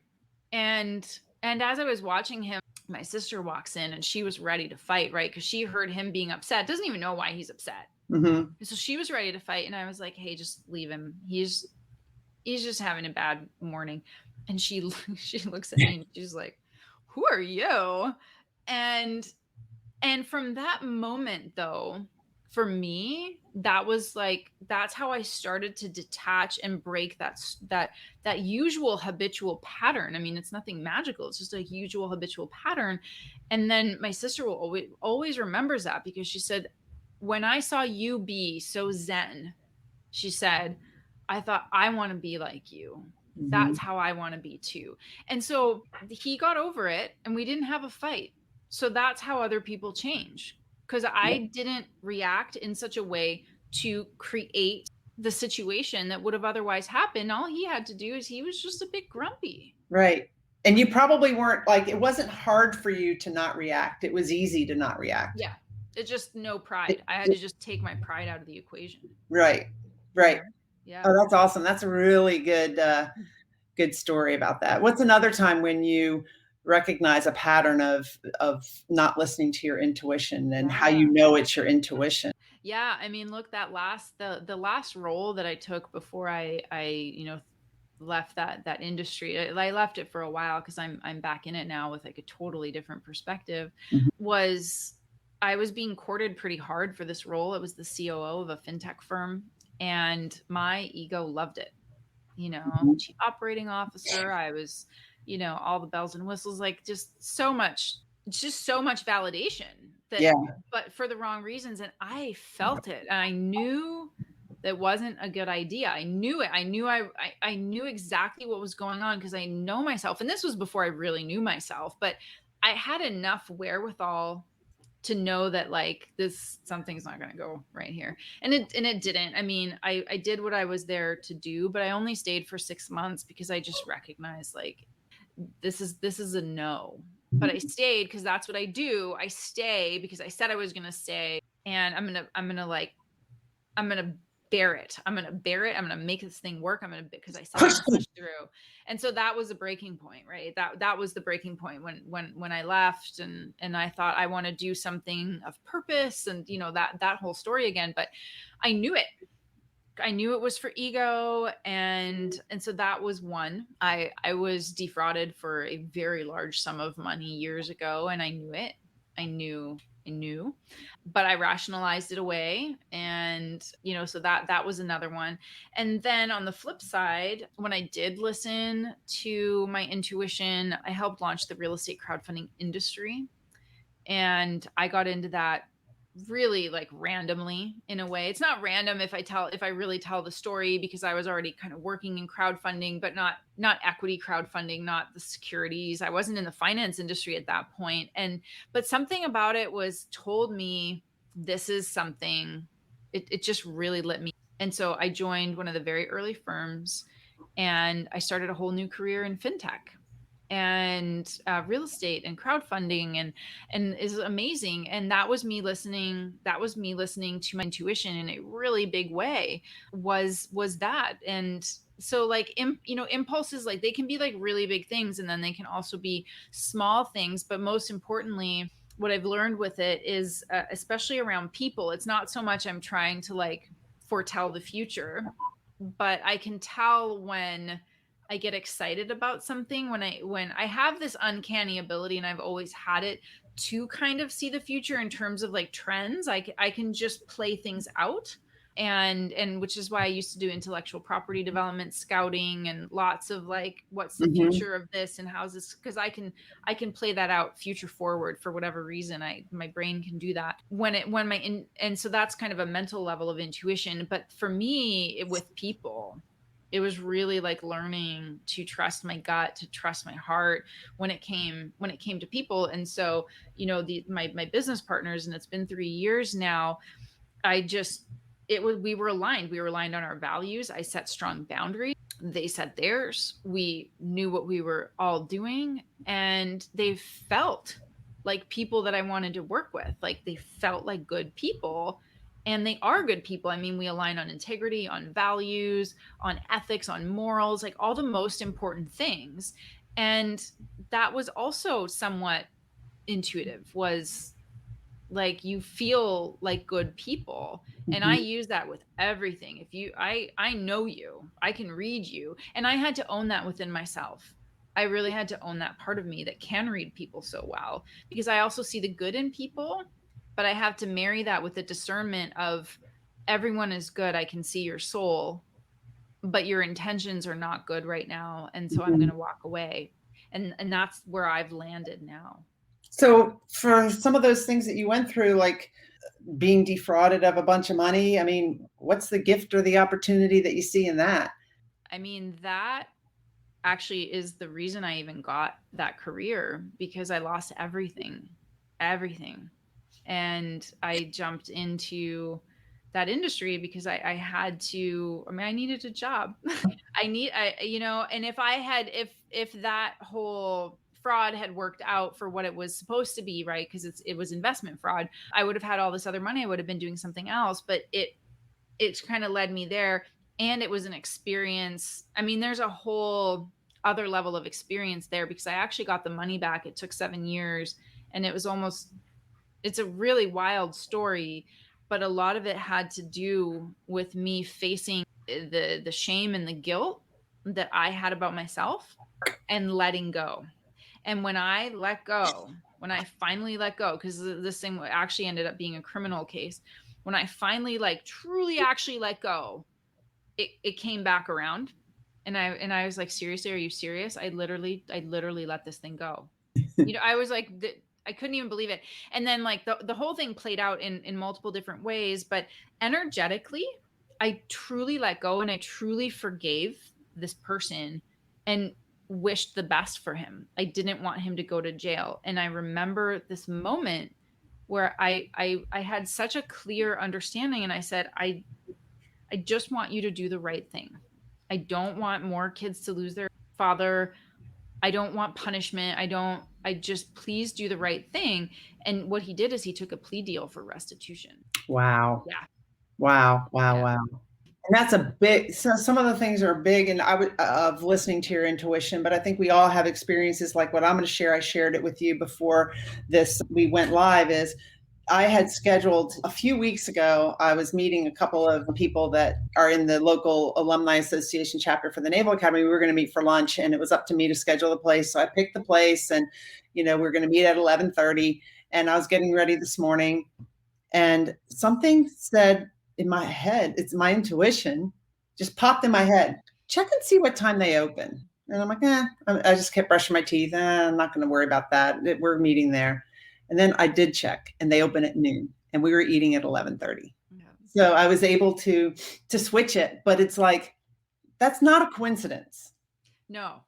And as I was watching him, my sister walks in, and she was ready to fight, right? Because she heard him being upset, doesn't even know why he's upset. So she was ready to fight. And I was like, hey, just leave him. He's just having a bad morning. And she looks at me and she's like, who are you? And from that moment, though, for me, that was like, that's how I started to detach and break that usual habitual pattern. I mean, it's nothing magical. It's just a usual habitual pattern. And then my sister will always remembers that, because she said, when I saw you be so zen, she said, I thought, I want to be like you. That's how I want to be too. And so he got over it, and we didn't have a fight. So that's how other people change, because I didn't react in such a way to create the situation that would have otherwise happened. All he had to do is, he was just a bit grumpy. Right. And you probably weren't like, it wasn't hard for you to not react. It was easy to not react. Yeah. It's just no pride. I had to just take my pride out of the equation. Right. Yeah. Oh, that's awesome. That's a really good story about that. What's another time when you recognize a pattern of not listening to your intuition, and how you know it's your intuition? Yeah. I mean, look, that the last role that I took before I left that industry, I left it for a while, because I'm back in it now with like a totally different perspective, was I was being courted pretty hard for this role. It was the COO of a fintech firm, and my ego loved it. Chief operating officer. I was, all the bells and whistles, like just so much validation that, but for the wrong reasons. And I felt it, and I knew that wasn't a good idea. I knew it. I knew exactly what was going on, because I know myself. And this was before I really knew myself, but I had enough wherewithal to know that like something's not going to go right here. And it didn't. I mean, I did what I was there to do, but I only stayed for 6 months, because I just recognized like, this is a no. But I stayed because that's what I do. I stay because I said I was going to stay, and I'm going to bear it. I'm going to make this thing work. Because I said I'm going to push through. And so that was a breaking point, right? That was the breaking point when I left, and I thought, I want to do something of purpose, and that whole story again. But I knew it. I knew it was for ego. And so that was one. I was defrauded for a very large sum of money years ago, and I knew it. I knew, but I rationalized it away. And, so that was another one. And then on the flip side, when I did listen to my intuition, I helped launch the real estate crowdfunding industry. And I got into that really like randomly, in a way. It's not random if I really tell the story, because I was already kind of working in crowdfunding, but not equity crowdfunding, not the securities. I wasn't in the finance industry at that point. But something about it told me, this is something, it just really lit me. And so I joined one of the very early firms, and I started a whole new career in fintech and real estate and crowdfunding, and is amazing. And that was me listening to my intuition in a really big way, was that. And so like, impulses, like they can be like really big things, and then they can also be small things. But most importantly, what I've learned with it is, especially around people, it's not so much I'm trying to like foretell the future, but I can tell when I get excited about something, when I have this uncanny ability, and I've always had it, to kind of see the future in terms of like trends. I can just play things out. And which is why I used to do intellectual property development scouting and lots of like, what's the Mhm. future of this and how's this, because I can play that out future forward for whatever reason. My brain can do that and so that's kind of a mental level of intuition. But for me, with people, it was really like learning to trust my gut, to trust my heart when it came to people. And so, my business partners, and it's been 3 years now, we were aligned. We were aligned on our values. I set strong boundaries. They set theirs. We knew what we were all doing, and they felt like people that I wanted to work with. Like, they felt like good people, and they are good people. I mean, we align on integrity, on values, on ethics, on morals, like all the most important things. And that was also somewhat intuitive, was like, you feel like good people. And I Mhm. use that with everything. If you I know you, I can read you. And I had to own that within myself. I really had to own that part of me that can read people so well, because I also see the good in people, but I have to marry that with the discernment of, everyone is good, I can see your soul, but your intentions are not good right now, and so I'm going Mhm. to walk away. And that's where I've landed now. So for some of those things that you went through, like being defrauded of a bunch of money, I mean, what's the gift or the opportunity that you see in that? I mean, that actually is the reason I even got that career, because I lost everything. And I jumped into that industry because I had to, I mean, I needed a job. And if that whole fraud had worked out for what it was supposed to be, right? Because it was investment fraud, I would have had all this other money. I would have been doing something else, but it kind of led me there. And it was an experience. I mean, there's a whole other level of experience there, because I actually got the money back. It took 7 years, and it's a really wild story, but a lot of it had to do with me facing the shame and the guilt that I had about myself, and letting go. And when I finally let go, because this thing actually ended up being a criminal case, when I finally like truly actually let go, it came back around. And I was like, seriously, are you serious? I literally let this thing go. I was like, I couldn't even believe it. And then like the whole thing played out in multiple different ways, but energetically, I truly let go, and I truly forgave this person and wished the best for him. I didn't want him to go to jail. And I remember this moment where I had such a clear understanding, and I said, I just want you to do the right thing. I don't want more kids to lose their father. I don't want punishment. I just, please do the right thing. And what he did is he took a plea deal for restitution. Wow. Yeah. Wow. Wow. Yeah. Wow. And that's a big, so some of the things are big, and I would, of listening to your intuition, but I think we all have experiences like what I'm going to share. I shared it with you before we went live. Is I had scheduled a few weeks ago, I was meeting a couple of people that are in the local alumni association chapter for the Naval Academy. We were going to meet for lunch, and it was up to me to schedule the place. So I picked the place, and, we we're going to meet at 11:30, and I was getting ready this morning, and something said in my head, it's my intuition, just popped in my head, check and see what time they open. And I'm like, I just kept brushing my teeth. I'm not going to worry about that. We're meeting there. And then I did check, and they open at noon, and we were eating at 11:30. Yeah. So I was able to switch it, but it's like, that's not a coincidence. No,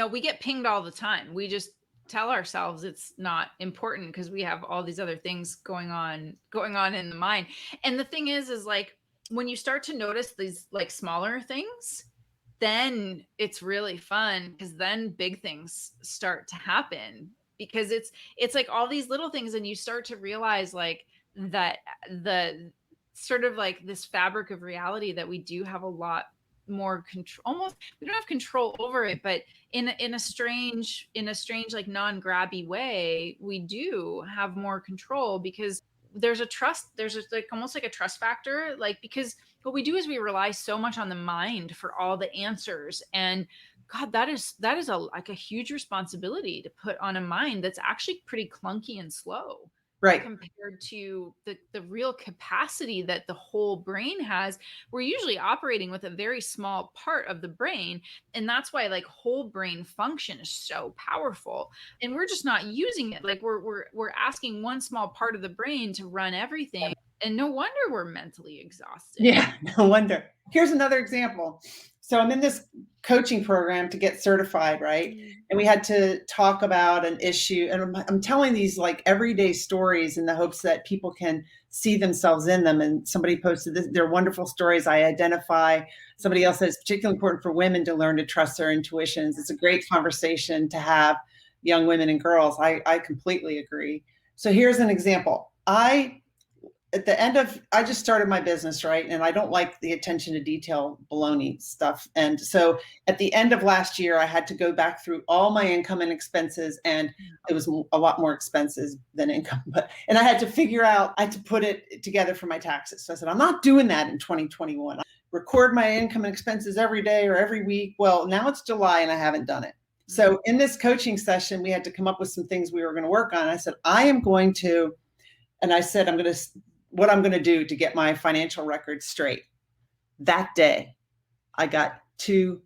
we get pinged all the time. We just tell ourselves it's not important because we have all these other things going on in the mind. And the thing is like, when you start to notice these like smaller things, then it's really fun, because then big things start to happen, because it's like all these little things, and you start to realize like that the sort of like this fabric of reality, that we do have a lot more control, almost, we don't have control over it, but in a strange, like non-grabby way, we do have more control, because there's like almost like a trust factor, like, because what we do is we rely so much on the mind for all the answers. And God, that is like a huge responsibility to put on a mind that's actually pretty clunky and slow, Right. compared to the real capacity that the whole brain has. We're usually operating with a very small part of the brain. And that's why like whole brain function is so powerful. And we're just not using it. Like we're asking one small part of the brain to run everything. And no wonder we're mentally exhausted. Yeah, no wonder. Here's another example. So I'm in this coaching program to get certified, right? And we had to talk about an issue. And I'm telling these like everyday stories in the hopes that people can see themselves in them. And somebody posted this, they're wonderful stories. I identify. Somebody else said it's particularly important for women to learn to trust their intuitions. It's a great conversation to have, young women and girls. I completely agree. So here's an example. At the end of, I just started my business, right? And I don't like the attention to detail baloney stuff. And so at the end of last year, I had to go back through all my income and expenses, and it was a lot more expenses than income. And I had to figure out, I had to put it together for my taxes. So I said, I'm not doing that in 2021. I record my income and expenses every day or every week. Well, now it's July and I haven't done it. So in this coaching session, we had to come up with some things we were going to work on. I said, what I'm going to do to get my financial records straight. That day, I got 2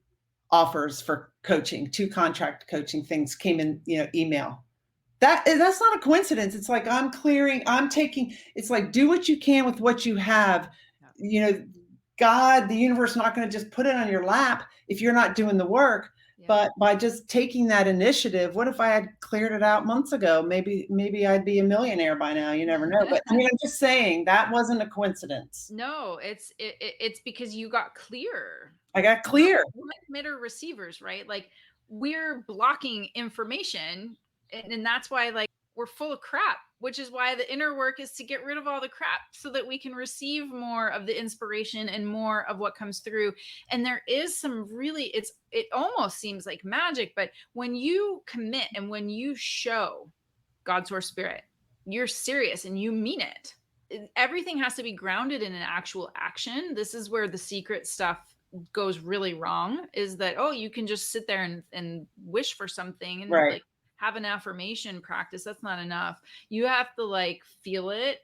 offers for coaching, 2 contract coaching things came in, email. That's not a coincidence. It's like it's like, do what you can with what you have. God, the universe, not going to just put it on your lap if you're not doing the work. But by just taking that initiative, what if I had cleared it out months ago? Maybe I'd be a millionaire by now. You never know. But I mean, I'm just saying that wasn't a coincidence. No, it's because you got clear. I got clear. We're emitter receivers, right? Like we're blocking information, and that's why like we're full of crap, which is why the inner work is to get rid of all the crap so that we can receive more of the inspiration and more of what comes through. And there is some really, it almost seems like magic, but when you commit and when you show God, source, spirit, you're serious and you mean it, everything has to be grounded in an actual action. This is where the secret stuff goes really wrong, is that, you can just sit there and wish for something and right. like have an affirmation practice. That's not enough. You have to like feel it,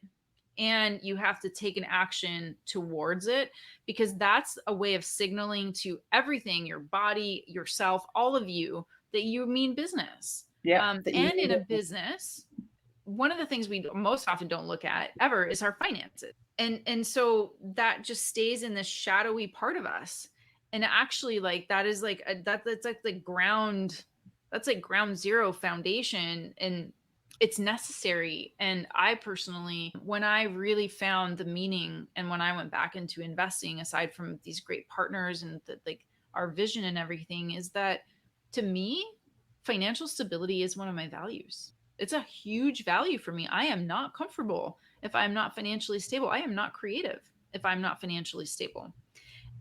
and you have to take an action towards it, because that's a way of signaling to everything, your body, yourself, all of you, that you mean business. Yeah. And in a business, one of the things we most often don't look at ever is our finances. And so that just stays in this shadowy part of us. And actually like, that is like, that's like the ground. That's like ground zero foundation, and it's necessary. And I personally, when I really found the meaning and when I went back into investing, aside from these great partners and like our vision and everything, is that to me, financial stability is one of my values. It's a huge value for me. I am not comfortable if I'm not financially stable. I am not creative if I'm not financially stable.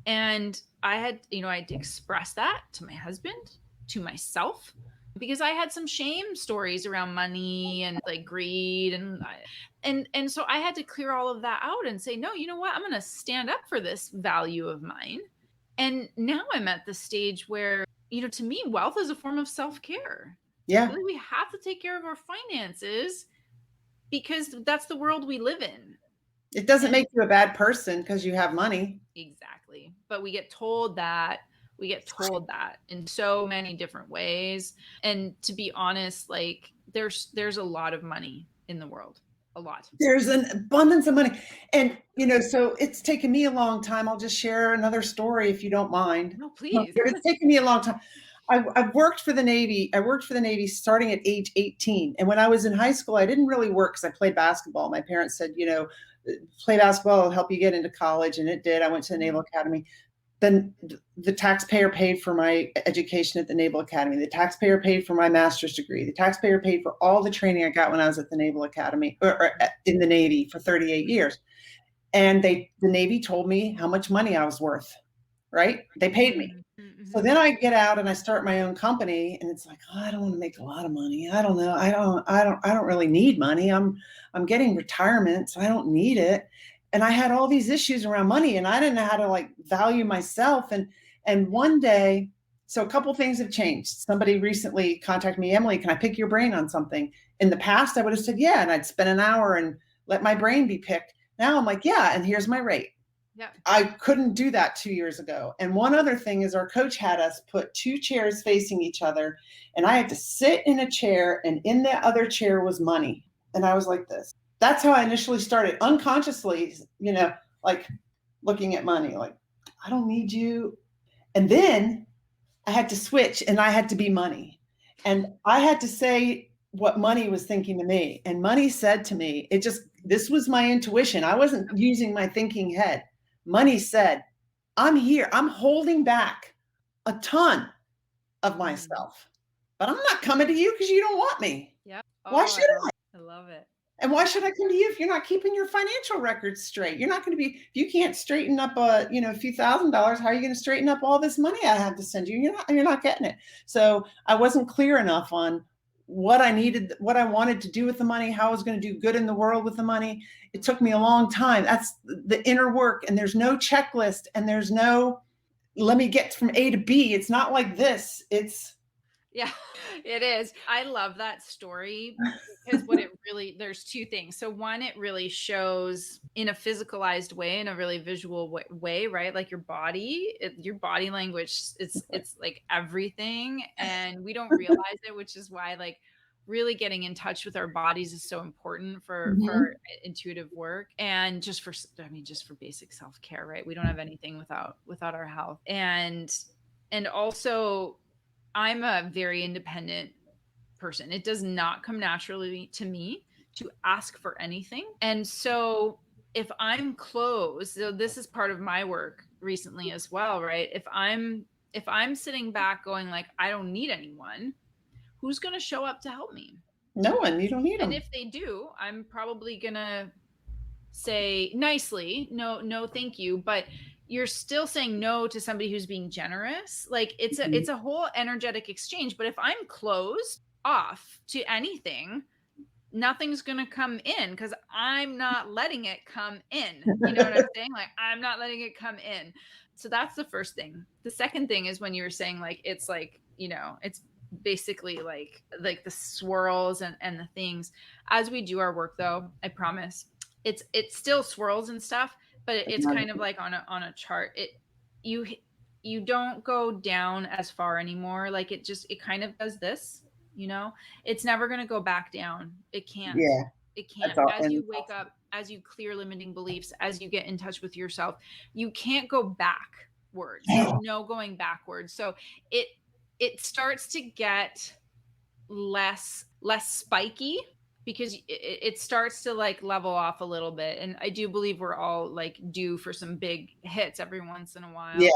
And I had to express that to my husband, to myself, because I had some shame stories around money and like greed, and so I had to clear all of that out and say, no, you know what? I'm going to stand up for this value of mine. And now I'm at the stage where, to me, wealth is a form of self-care. Yeah. Really, we have to take care of our finances because that's the world we live in. It doesn't make you a bad person because you have money. Exactly. But we get told that in so many different ways. And to be honest, like there's a lot of money in the world, a lot. There's an abundance of money. And, so it's taken me a long time. I'll just share another story if you don't mind. No, please. But it's taken me a long time. I've worked for the Navy. I worked for the Navy starting at age 18. And when I was in high school, I didn't really work because I played basketball. My parents said, play basketball will help you get into college. And it did. I went to the Naval Academy. Then the taxpayer paid for my education at the Naval Academy. The taxpayer paid for my master's degree. The taxpayer paid for all the training I got when I was at the Naval Academy or in the Navy for 38 years. And the Navy told me how much money I was worth, right? They paid me. Mm-hmm. So then I get out and I start my own company, and it's like, oh, I don't want to make a lot of money. I don't know. I don't really need money. I'm getting retirement, so I don't need it. And I had all these issues around money, and I didn't know how to like value myself. And one day, so a couple things have changed. Somebody recently contacted me, Emily, can I pick your brain on something? In the past, I would have said, yeah, and I'd spend an hour and let my brain be picked. Now I'm like, yeah, and here's my rate. Yeah. I couldn't do that 2 years ago. And one other thing is our coach had us put two chairs facing each other, and I had to sit in a chair, and in the other chair was money. And I was like this. That's how I initially started, unconsciously, like looking at money, like, I don't need you. And then I had to switch, and I had to be money. And I had to say what money was thinking to me. And money said to me, this was my intuition. I wasn't using my thinking head. Money said, I'm here. I'm holding back a ton of myself, but I'm not coming to you because you don't want me. Yeah. Why should I? I love it. And why should I come to you if you're not keeping your financial records straight? You're not going to be, if you can't straighten up a few $1,000s, how are you going to straighten up all this money I have to send you? You're not getting it. So I wasn't clear enough on what I needed, what I wanted to do with the money, how I was going to do good in the world with the money. It took me a long time. That's the inner work. And there's no checklist, and there's no, let me get from A to B. It's not like this. Yeah, it is. I love that story because there's two things. So one, it really shows in a physicalized way, in a really visual way, right? Like your body language, it's like everything. And we don't realize it, which is why like really getting in touch with our bodies is so important for intuitive work, and just for basic self-care, right? We don't have anything without our health. And also, I'm a very independent person. It does not come naturally to me to ask for anything. And so if I'm closed, so this is part of my work recently as well, right? If I'm sitting back going like, I don't need anyone, who's going to show up to help me? No one. You don't need them. And if they do, I'm probably going to say nicely, no, thank you. But you're still saying no to somebody who's being generous. Like it's a whole energetic exchange. But if I'm closed off to anything, nothing's going to come in because I'm not letting it come in. You know what I'm saying? Like I'm not letting it come in. So that's the first thing. The second thing is when you were saying like, it's like, it's basically like the swirls and the things. As we do our work though, I promise it still swirls and stuff, but it's kind of like on a chart. You don't go down as far anymore. Like it kind of does this, it's never going to go back down. It can't. Yeah. It can't. As you wake up, as you clear limiting beliefs, as you get in touch with yourself, you can't go backwards. There's no going backwards. So it starts to get less spiky, because it starts to like level off a little bit. And I do believe we're all like due for some big hits every once in a while. Yeah.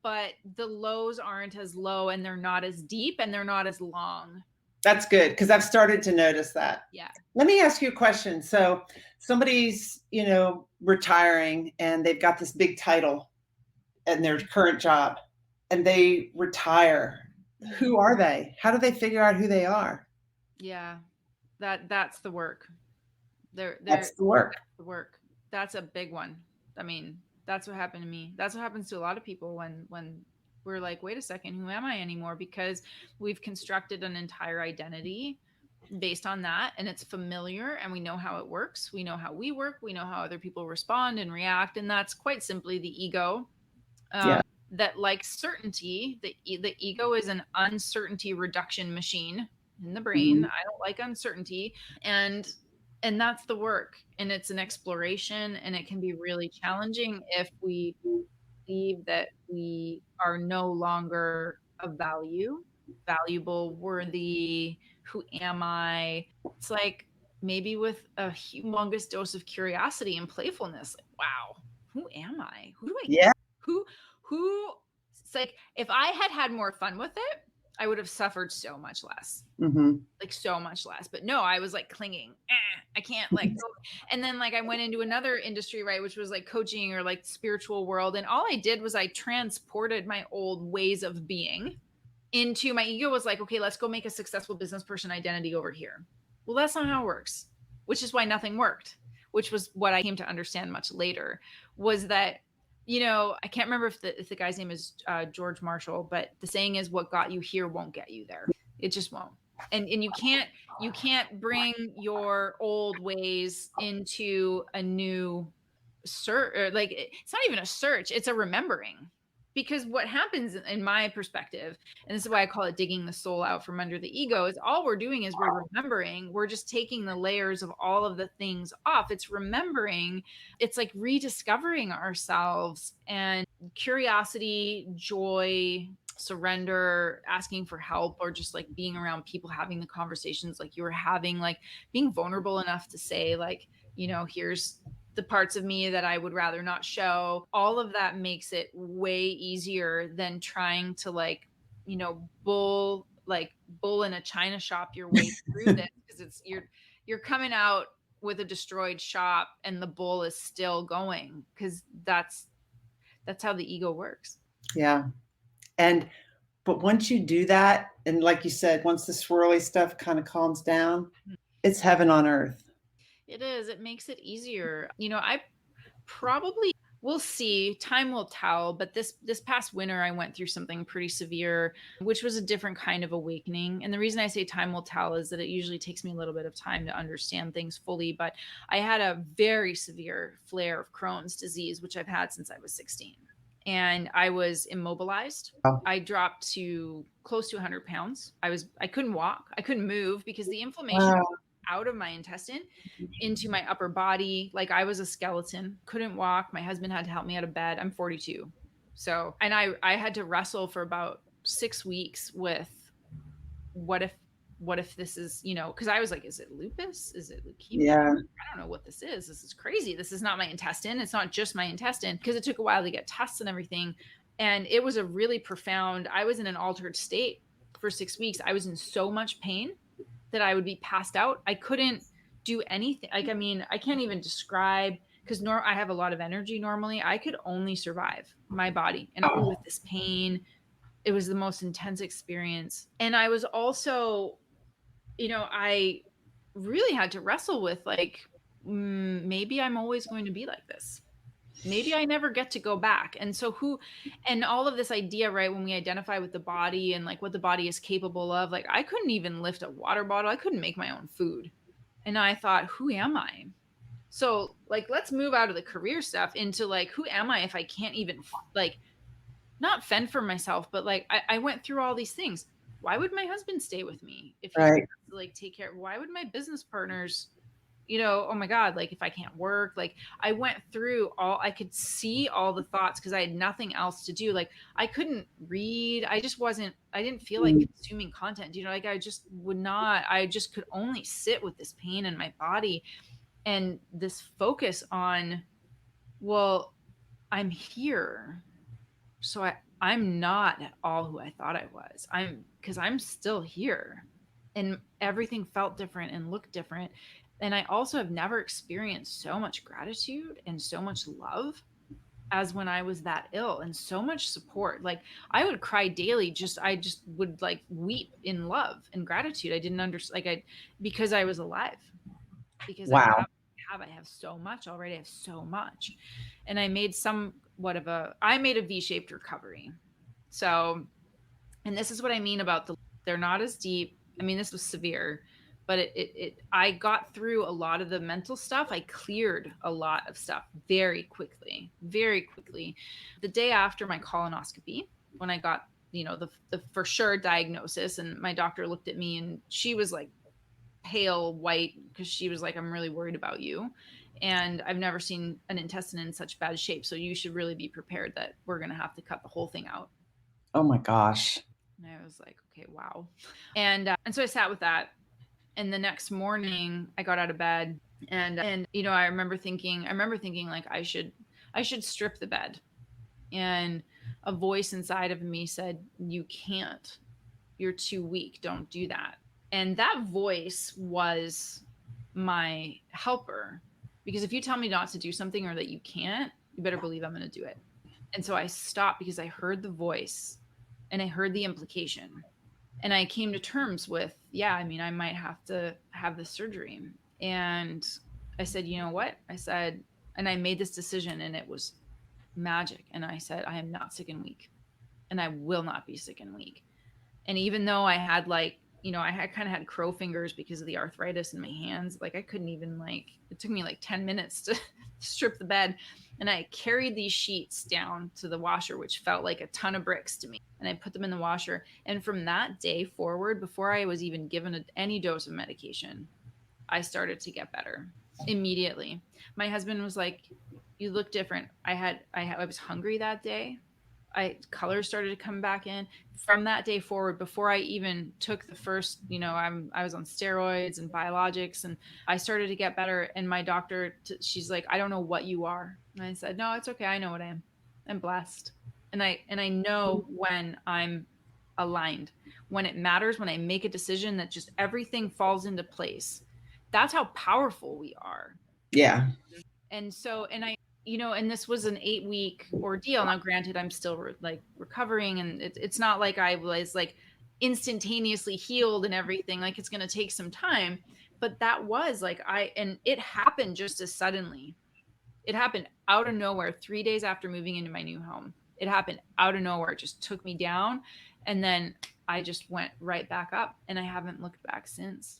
But the lows aren't as low, and they're not as deep, and they're not as long. That's good, because I've started to notice that. Yeah. Let me ask you a question. So somebody's, retiring, and they've got this big title in their current job, and they retire. Who are they? How do they figure out who they are? Yeah. That's the work. That's the work. That's the work. That's a big one. I mean, that's what happened to me. That's what happens to a lot of people when we're like, wait a second, who am I anymore? Because we've constructed an entire identity based on that, and it's familiar, and we know how it works. We know how we work. We know how other people respond and react. And that's quite simply the ego. That likes certainty. The ego is an uncertainty reduction machine in the brain. Mm-hmm. I don't like uncertainty. And that's the work. And it's an exploration, and it can be really challenging if we believe that we are no longer of valuable, worthy. Who am I? It's like maybe with a humongous dose of curiosity and playfulness, like, wow, who am I? Who do I Yeah. who it's like, if I had more fun with it, I would have suffered so much less. Mm-hmm. Like so much less. But no, I was like clinging. I can't let go. And then like I went into another industry, right, which was like coaching or like spiritual world. And all I did was I transported my old ways of being into my ego was like, okay, let's go make a successful business person identity over here. Well, that's not how it works, which is why nothing worked, which was what I came to understand much later was that, you know, I can't remember if the guy's name is George Marshall, but the saying is what got you here won't get you there. It just won't. And you can't bring your old ways into a new search, or like it's not even a search, it's a remembering. Because what happens in my perspective, and this is why I call it digging the soul out from under the ego, is all we're doing is we're remembering. We're just taking the layers of all of the things off. It's remembering. It's like rediscovering ourselves, and curiosity, joy, surrender, asking for help, or just like being around people, having the conversations like you were having, like being vulnerable enough to say like, you know, here's the parts of me that I would rather not show. All of that makes it way easier than trying to like, you know, bull in a china shop your way through this, because it's you're coming out with a destroyed shop and the bull is still going, because that's how the ego works. Yeah. But once you do that, and like you said, once the swirly stuff kind of calms down, it's heaven on earth. It is. It makes it easier. You know, I probably we'll see. Time will tell. But this past winter, I went through something pretty severe, which was a different kind of awakening. And the reason I say time will tell is that it usually takes me a little bit of time to understand things fully. But I had a very severe flare of Crohn's disease, which I've had since I was 16. And I was immobilized. Oh. I dropped to close to 100 pounds. I couldn't walk. I couldn't move because the inflammation Wow. out of my intestine into my upper body. Like I was a skeleton, couldn't walk. My husband had to help me out of bed. I'm 42. So, and I had to wrestle for about 6 weeks with what if this is, you know, because I was like, is it lupus? Is it leukemia? Yeah. I don't know what this is. This is crazy. This is not my intestine. It's not just my intestine, because it took a while to get tests and everything. And it was a really profound, I was in an altered state for 6 weeks. I was in so much pain that I would be passed out. I couldn't do anything. Like, I mean, I can't even describe, because I have a lot of energy normally. I could only survive my body. And with this pain, it was the most intense experience. And I was also, you know, I really had to wrestle with like, maybe I'm always going to be like this. Maybe I never get to go back. And so and all of this idea, right, when we identify with the body and like what the body is capable of, like I couldn't even lift a water bottle. I couldn't make my own food. And I thought, who am I? So like, let's move out of the career stuff into like, who am I if I can't even like not fend for myself, but like I went through all these things. Why would my husband stay with me if he Right. has to like take care? Why would my business partners, you know, oh my God, like if I can't work, like I went through I could see all the thoughts because I had nothing else to do. Like I couldn't read. I didn't feel like consuming content, you know, like I just could only sit with this pain in my body and this focus on, well, I'm here. So I'm not all who I thought I was. Because I'm still here, and everything felt different and looked different. And I also have never experienced so much gratitude and so much love as when I was that ill, and so much support. Like I would cry daily. I just would like weep in love and gratitude. I didn't understand, because I was alive, because Wow. I have so much already. I have so much. And I made I made a V-shaped recovery. So, and this is what I mean about they're not as deep. I mean, this was severe, but I got through a lot of the mental stuff. I cleared a lot of stuff very quickly. The day after my colonoscopy, when I got, you know, the for sure diagnosis, and my doctor looked at me and she was like pale white, because she was like, I'm really worried about you. And I've never seen an intestine in such bad shape. So you should really be prepared that we're going to have to cut the whole thing out. Oh my gosh. And I was like, okay, wow. And so I sat with that. And the next morning I got out of bed and, you know, I remember thinking like I should strip the bed. And a voice inside of me said, you can't. You're too weak. Don't do that. And that voice was my helper, because if you tell me not to do something or that you can't, you better believe I'm going to do it. And so I stopped because I heard the voice and I heard the implication. And I came to terms with, yeah, I mean, I might have to have this surgery. And I said, you know what? I said, and I made this decision, and it was magic. And I said, I am not sick and weak, and I will not be sick and weak. And even though I had like, I had kind of had crow fingers because of the arthritis in my hands, like I couldn't even it took me like 10 minutes to strip the bed. And I carried these sheets down to the washer, which felt like a ton of bricks to me. And I put them in the washer. And from that day forward, before I was even given any dose of medication, I started to get better immediately. My husband was like, you look different. I was hungry that day. Color started to come back in. From that day forward, before I even took the first, I was on steroids and biologics, and I started to get better. And my doctor, she's like, I don't know what you are. And I said, no, it's okay. I know what I am. I'm blessed. And I know when I'm aligned, when it matters, when I make a decision that just everything falls into place. That's how powerful we are. Yeah. And so, and this was an 8-week ordeal. Now, granted, I'm still recovering, and it's not like I was like instantaneously healed and everything. Like, it's going to take some time, but that was and it happened just as suddenly. It happened out of nowhere 3 days after moving into my new home. It happened out of nowhere. It just took me down, and then I just went right back up, and I haven't looked back since.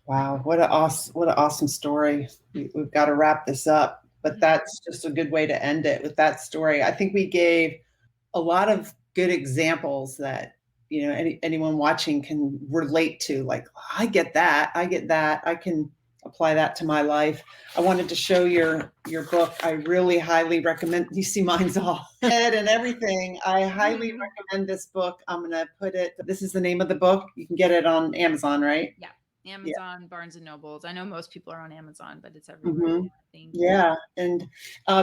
Wow. What an awesome story. We've got to wrap this up, but that's just a good way to end it with that story. I think we gave a lot of good examples that, anyone watching can relate to. Like, I get that. I can apply that to my life. I wanted to show your book. I really highly recommend. You see, mine's all head and everything. I highly recommend this book. I'm going to put it. This is the name of the book. You can get it on Amazon, right? Yeah. Amazon, Barnes and Nobles. I know most people are on Amazon, but it's everywhere. Yeah. And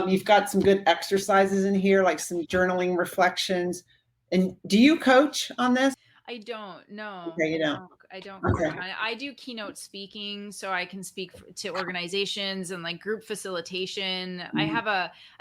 you've got some good exercises in here, like some journaling reflections. And do you coach on this? I don't. No. Okay, you don't. I don't. Okay. I do keynote speaking, so I can speak to organizations and like group facilitation. I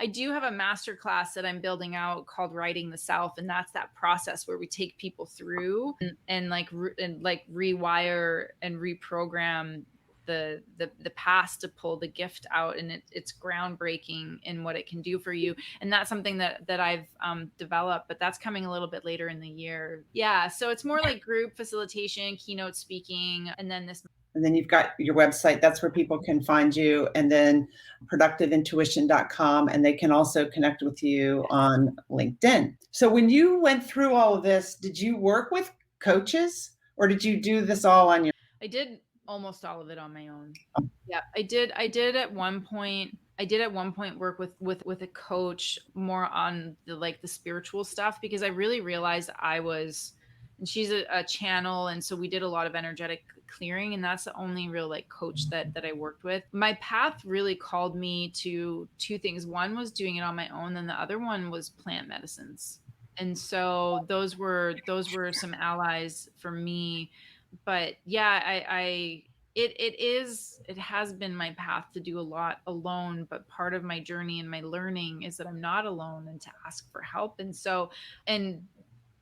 do have a master class that I'm building out called Writing the Self, and that's that process where we take people through and rewire and reprogram the past to pull the gift out, and it's groundbreaking in what it can do for you. And that's something that I've developed, but that's coming a little bit later in the year. Yeah, so it's more like group facilitation, keynote speaking, and then you've got your website. That's where people can find you, and then productiveintuition.com, and they can also connect with you on LinkedIn. So when you went through all of this, did you work with coaches, or did you do this all on your own? I did almost all of it on my own. Yeah, I did at one point. Work with a coach more on the spiritual stuff, because I really realized and she's a channel, and so we did a lot of energetic clearing, and that's the only real coach that I worked with. My path really called me to two things. One was doing it on my own, and the other one was plant medicines. And so those were some allies for me. But yeah, it has been my path to do a lot alone, but part of my journey and my learning is that I'm not alone, and to ask for help. And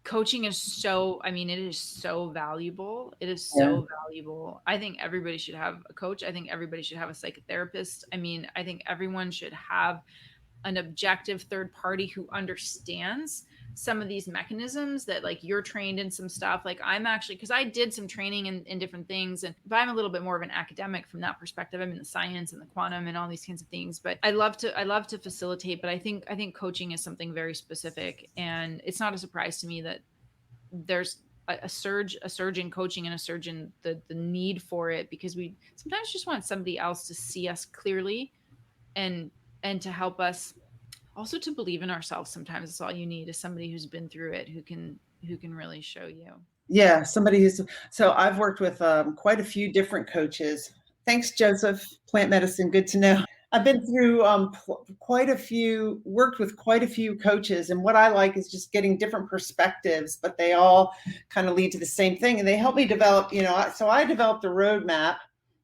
coaching is it is so valuable. It is so valuable. I think everybody should have a coach. I think everybody should have a psychotherapist. I think everyone should have an objective third party who understands some of these mechanisms that you're trained in some stuff. I'm actually, because I did some training in different things, but I'm a little bit more of an academic from that perspective. I'm in the science and the quantum and all these kinds of things, but I love to facilitate. But I think coaching is something very specific, and it's not a surprise to me that there's a surge in coaching and a surge in the need for it, because we sometimes just want somebody else to see us clearly and to help us. Also, to believe in ourselves. Sometimes it's all you need is somebody who's been through it, who can really show you. Yeah, somebody so I've worked with quite a few different coaches. Thanks, Joseph. Plant medicine, good to know. I've been through worked with quite a few coaches. And what I like is just getting different perspectives, but they all kind of lead to the same thing. And they help me develop, so I developed a roadmap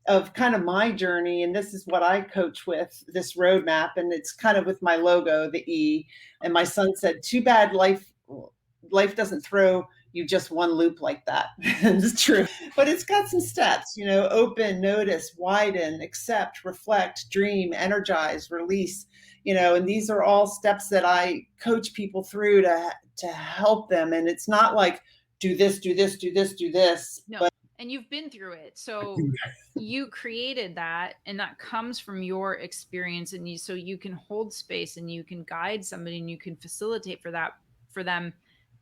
of kind of my journey. And this is what I coach with, this roadmap. And it's kind of with my logo, the E. And my son said, too bad life doesn't throw you just one loop like that. It's true. But it's got some steps, open, notice, widen, accept, reflect, dream, energize, release, and these are all steps that I coach people through to help them. And it's not like do this, do this, do this, do this. No. But and you've been through it. So you created that, and that comes from your experience. And so you can hold space and you can guide somebody and you can facilitate for them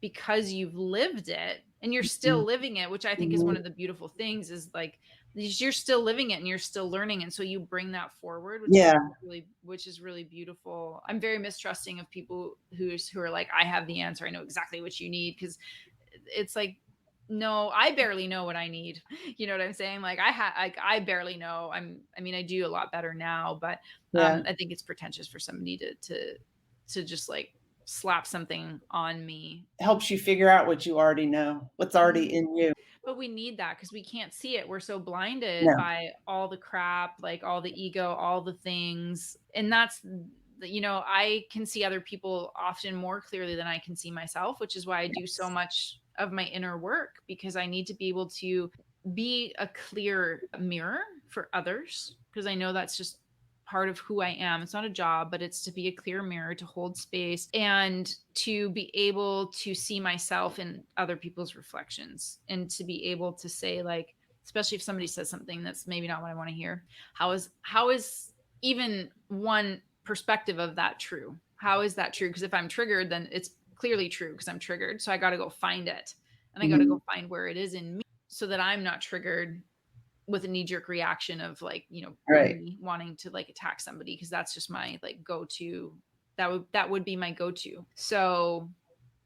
because you've lived it and you're still living it, which I think is one of the beautiful things is like, you're still living it and you're still learning. And so you bring that forward, which is really beautiful. I'm very mistrusting of people who are like, I have the answer. I know exactly what you need. Cause it's like, no, I barely know what I need. You know what I'm saying? Like I barely know. I do a lot better now, but I think it's pretentious for somebody to just like slap something on me. It helps you figure out what you already know, what's already in you. But we need that because we can't see it. We're so blinded by all the crap, like all the ego, all the things. And that's, I can see other people often more clearly than I can see myself, which is why I do so much of my inner work, because I need to be able to be a clear mirror for others, because I know that's just part of who I am. It's not a job, but it's to be a clear mirror, to hold space and to be able to see myself in other people's reflections, and to be able to say, like, especially if somebody says something that's maybe not what I want to hear, how is even one perspective of that true? How is that true? Because if I'm triggered, then it's clearly true because I'm triggered. So I got to go find it, and I got to go find where it is in me so that I'm not triggered with a knee-jerk reaction of like, me wanting to like attack somebody, because that's just my like go-to. That would be my go-to. So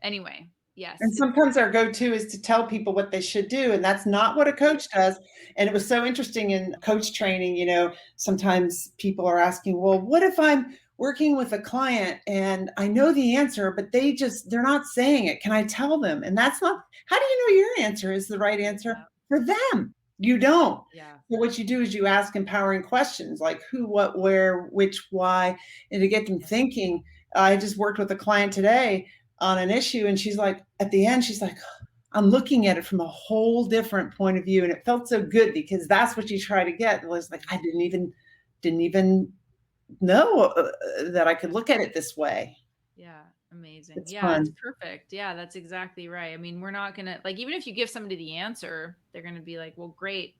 anyway, yes. And sometimes our go-to is to tell people what they should do, and that's not what a coach does. And it was so interesting in coach training, sometimes people are asking, well, what if I'm working with a client and I know the answer, but they're not saying it. Can I tell them? And that's not, how do you know your answer is the right answer for them? You don't. Yeah. So what you do is you ask empowering questions like who, what, where, which, why, and to get them thinking. I just worked with a client today on an issue, and she's like, at the end, she's like, I'm looking at it from a whole different point of view. And it felt so good because that's what you try to get. It was like, I didn't even know that I could look at it this way. Yeah. Amazing. It's yeah, fun. It's perfect. Yeah, that's exactly right. I mean, we're not going to like, even if you give somebody the answer, they're going to be like, well, great.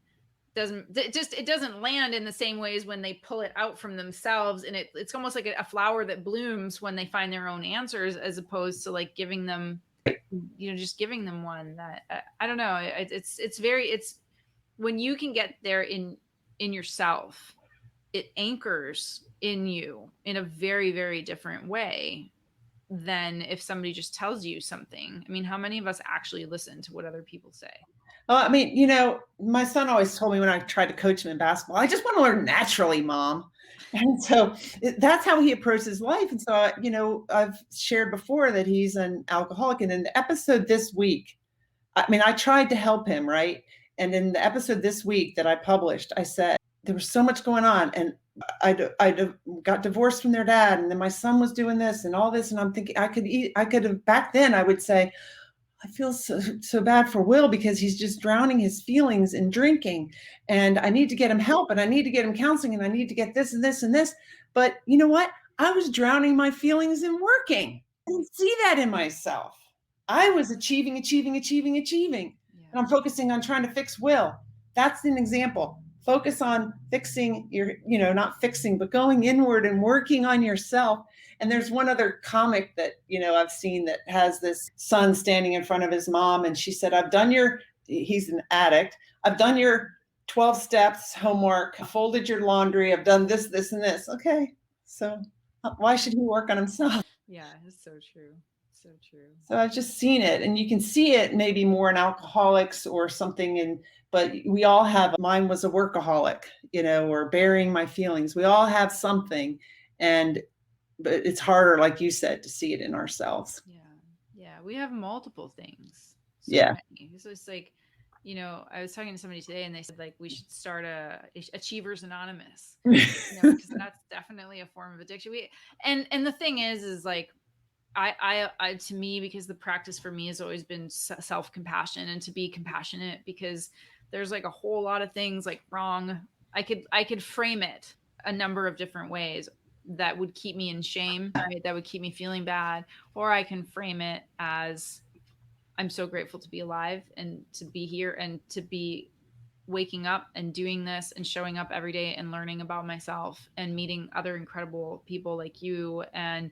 It doesn't land in the same ways when they pull it out from themselves. And it's almost like a flower that blooms when they find their own answers, as opposed to like giving them, just giving them one that I don't know. It's when you can get there in yourself, it anchors in you in a very, very different way than if somebody just tells you something. I mean, how many of us actually listen to what other people say? I mean, my son always told me when I tried to coach him in basketball, I just want to learn naturally, Mom. And so that's how he approaches life. And so, I've shared before that he's an alcoholic. And in the episode this week, I tried to help him, right? And in the episode this week that I published, I said, there was so much going on. And I got divorced from their dad. And then my son was doing this and all this. And I'm thinking I could have, back then I would say, I feel so bad for Will because he's just drowning his feelings in drinking, and I need to get him help, and I need to get him counseling, and I need to get this and this and this. But you know what? I was drowning my feelings in working. I didn't see that in myself. I was achieving. Yeah. And I'm focusing on trying to fix Will. That's an example. Focus on fixing not fixing, but going inward and working on yourself. And there's one other comic that, I've seen that has this son standing in front of his mom. And she said, he's an addict. I've done your 12 steps homework, folded your laundry. I've done this, this, and this. Okay. So why should he work on himself? Yeah, it's so true. So true. So I've just seen it, and you can see it maybe more in alcoholics or something. But we all have, mine was a workaholic, or burying my feelings. We all have something. But it's harder, like you said, to see it in ourselves. Yeah. Yeah. We have multiple things. So Yeah. many. So it's like, I was talking to somebody today and they said like we should start a Achievers Anonymous, because that's definitely a form of addiction. And the thing is like, I to me, because the practice for me has always been self-compassion and to be compassionate, because there's like a whole lot of things like wrong. I could frame it a number of different ways that would keep me in shame, right? That would keep me feeling bad. Or I can frame it as I'm so grateful to be alive and to be here and to be waking up and doing this and showing up every day and learning about myself and meeting other incredible people like you. And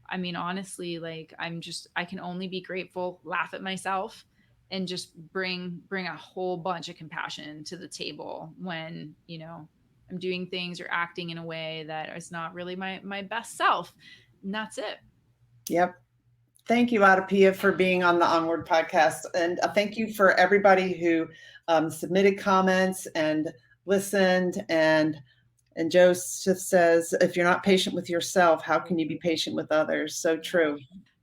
I mean, honestly, like I can only be grateful, laugh at myself, and just bring a whole bunch of compassion to the table when, I'm doing things or acting in a way that is not really my best self. And that's it. Yep. Thank you, AdaPia, for being on the Onward podcast. And thank you for everybody who submitted comments and listened. And Joseph says, if you're not patient with yourself, how can you be patient with others? So true.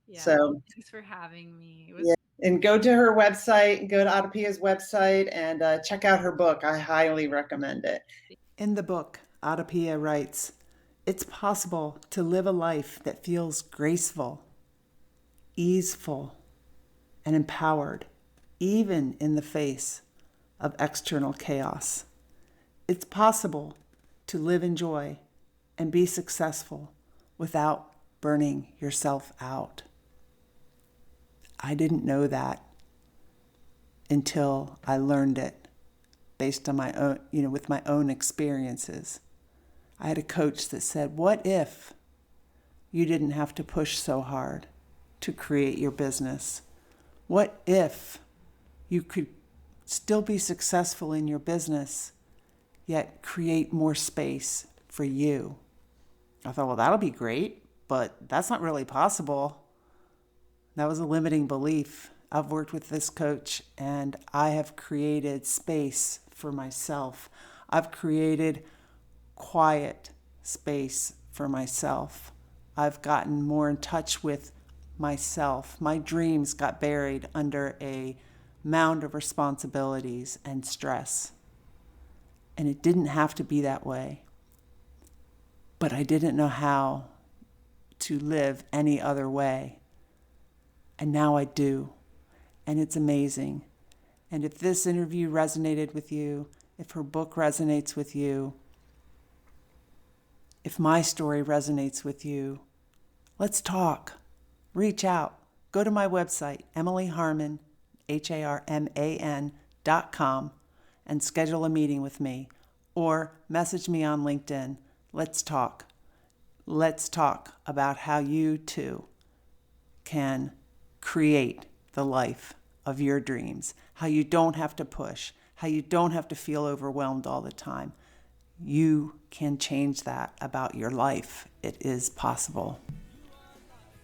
Yeah. So thanks for having me. Yeah. And go to her website, go to AdaPia's website, and check out her book. I highly recommend it. In the book, AdaPia writes, "It's possible to live a life that feels graceful, easeful, and empowered, even in the face of external chaos. It's possible to live in joy and be successful without burning yourself out." I didn't know that until I learned it based on my own, with my own experiences. I had a coach that said, what if you didn't have to push so hard to create your business? What if you could still be successful in your business, yet create more space for you? I thought, well, that'll be great, but that's not really possible. That was a limiting belief. I've worked with this coach and I have created space for myself. I've created quiet space for myself. I've gotten more in touch with myself. My dreams got buried under a mound of responsibilities and stress. And it didn't have to be that way. But I didn't know how to live any other way. And now I do. And it's amazing. And if this interview resonated with you, if her book resonates with you, if my story resonates with you, let's talk. Reach out. Go to my website, emilyharman, HARMAN.com, and schedule a meeting with me. Or message me on LinkedIn. Let's talk. Let's talk about how you too can create the life of your dreams, how you don't have to push, how you don't have to feel overwhelmed all the time. You can change that about your life. It is possible.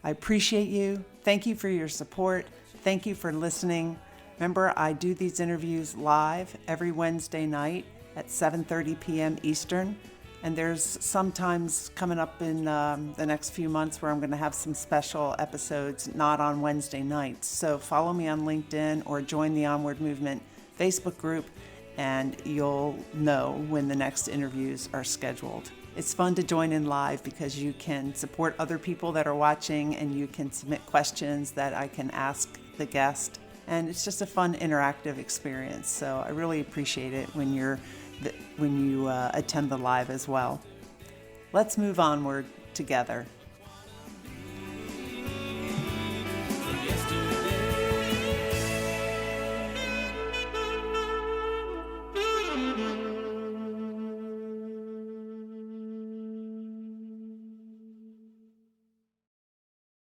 I appreciate you. Thank you for your support. Thank you for listening. Remember, I do these interviews live every Wednesday night at 7:30 p.m. Eastern. And there's sometimes coming up in the next few months where I'm going to have some special episodes not on Wednesday nights. So follow me on LinkedIn or join the Onward Movement Facebook group, and you'll know when the next interviews are scheduled. It's fun to join in live because you can support other people that are watching and you can submit questions that I can ask the guest. And it's just a fun interactive experience. So I really appreciate it when you attend the live as well. Let's move onward together.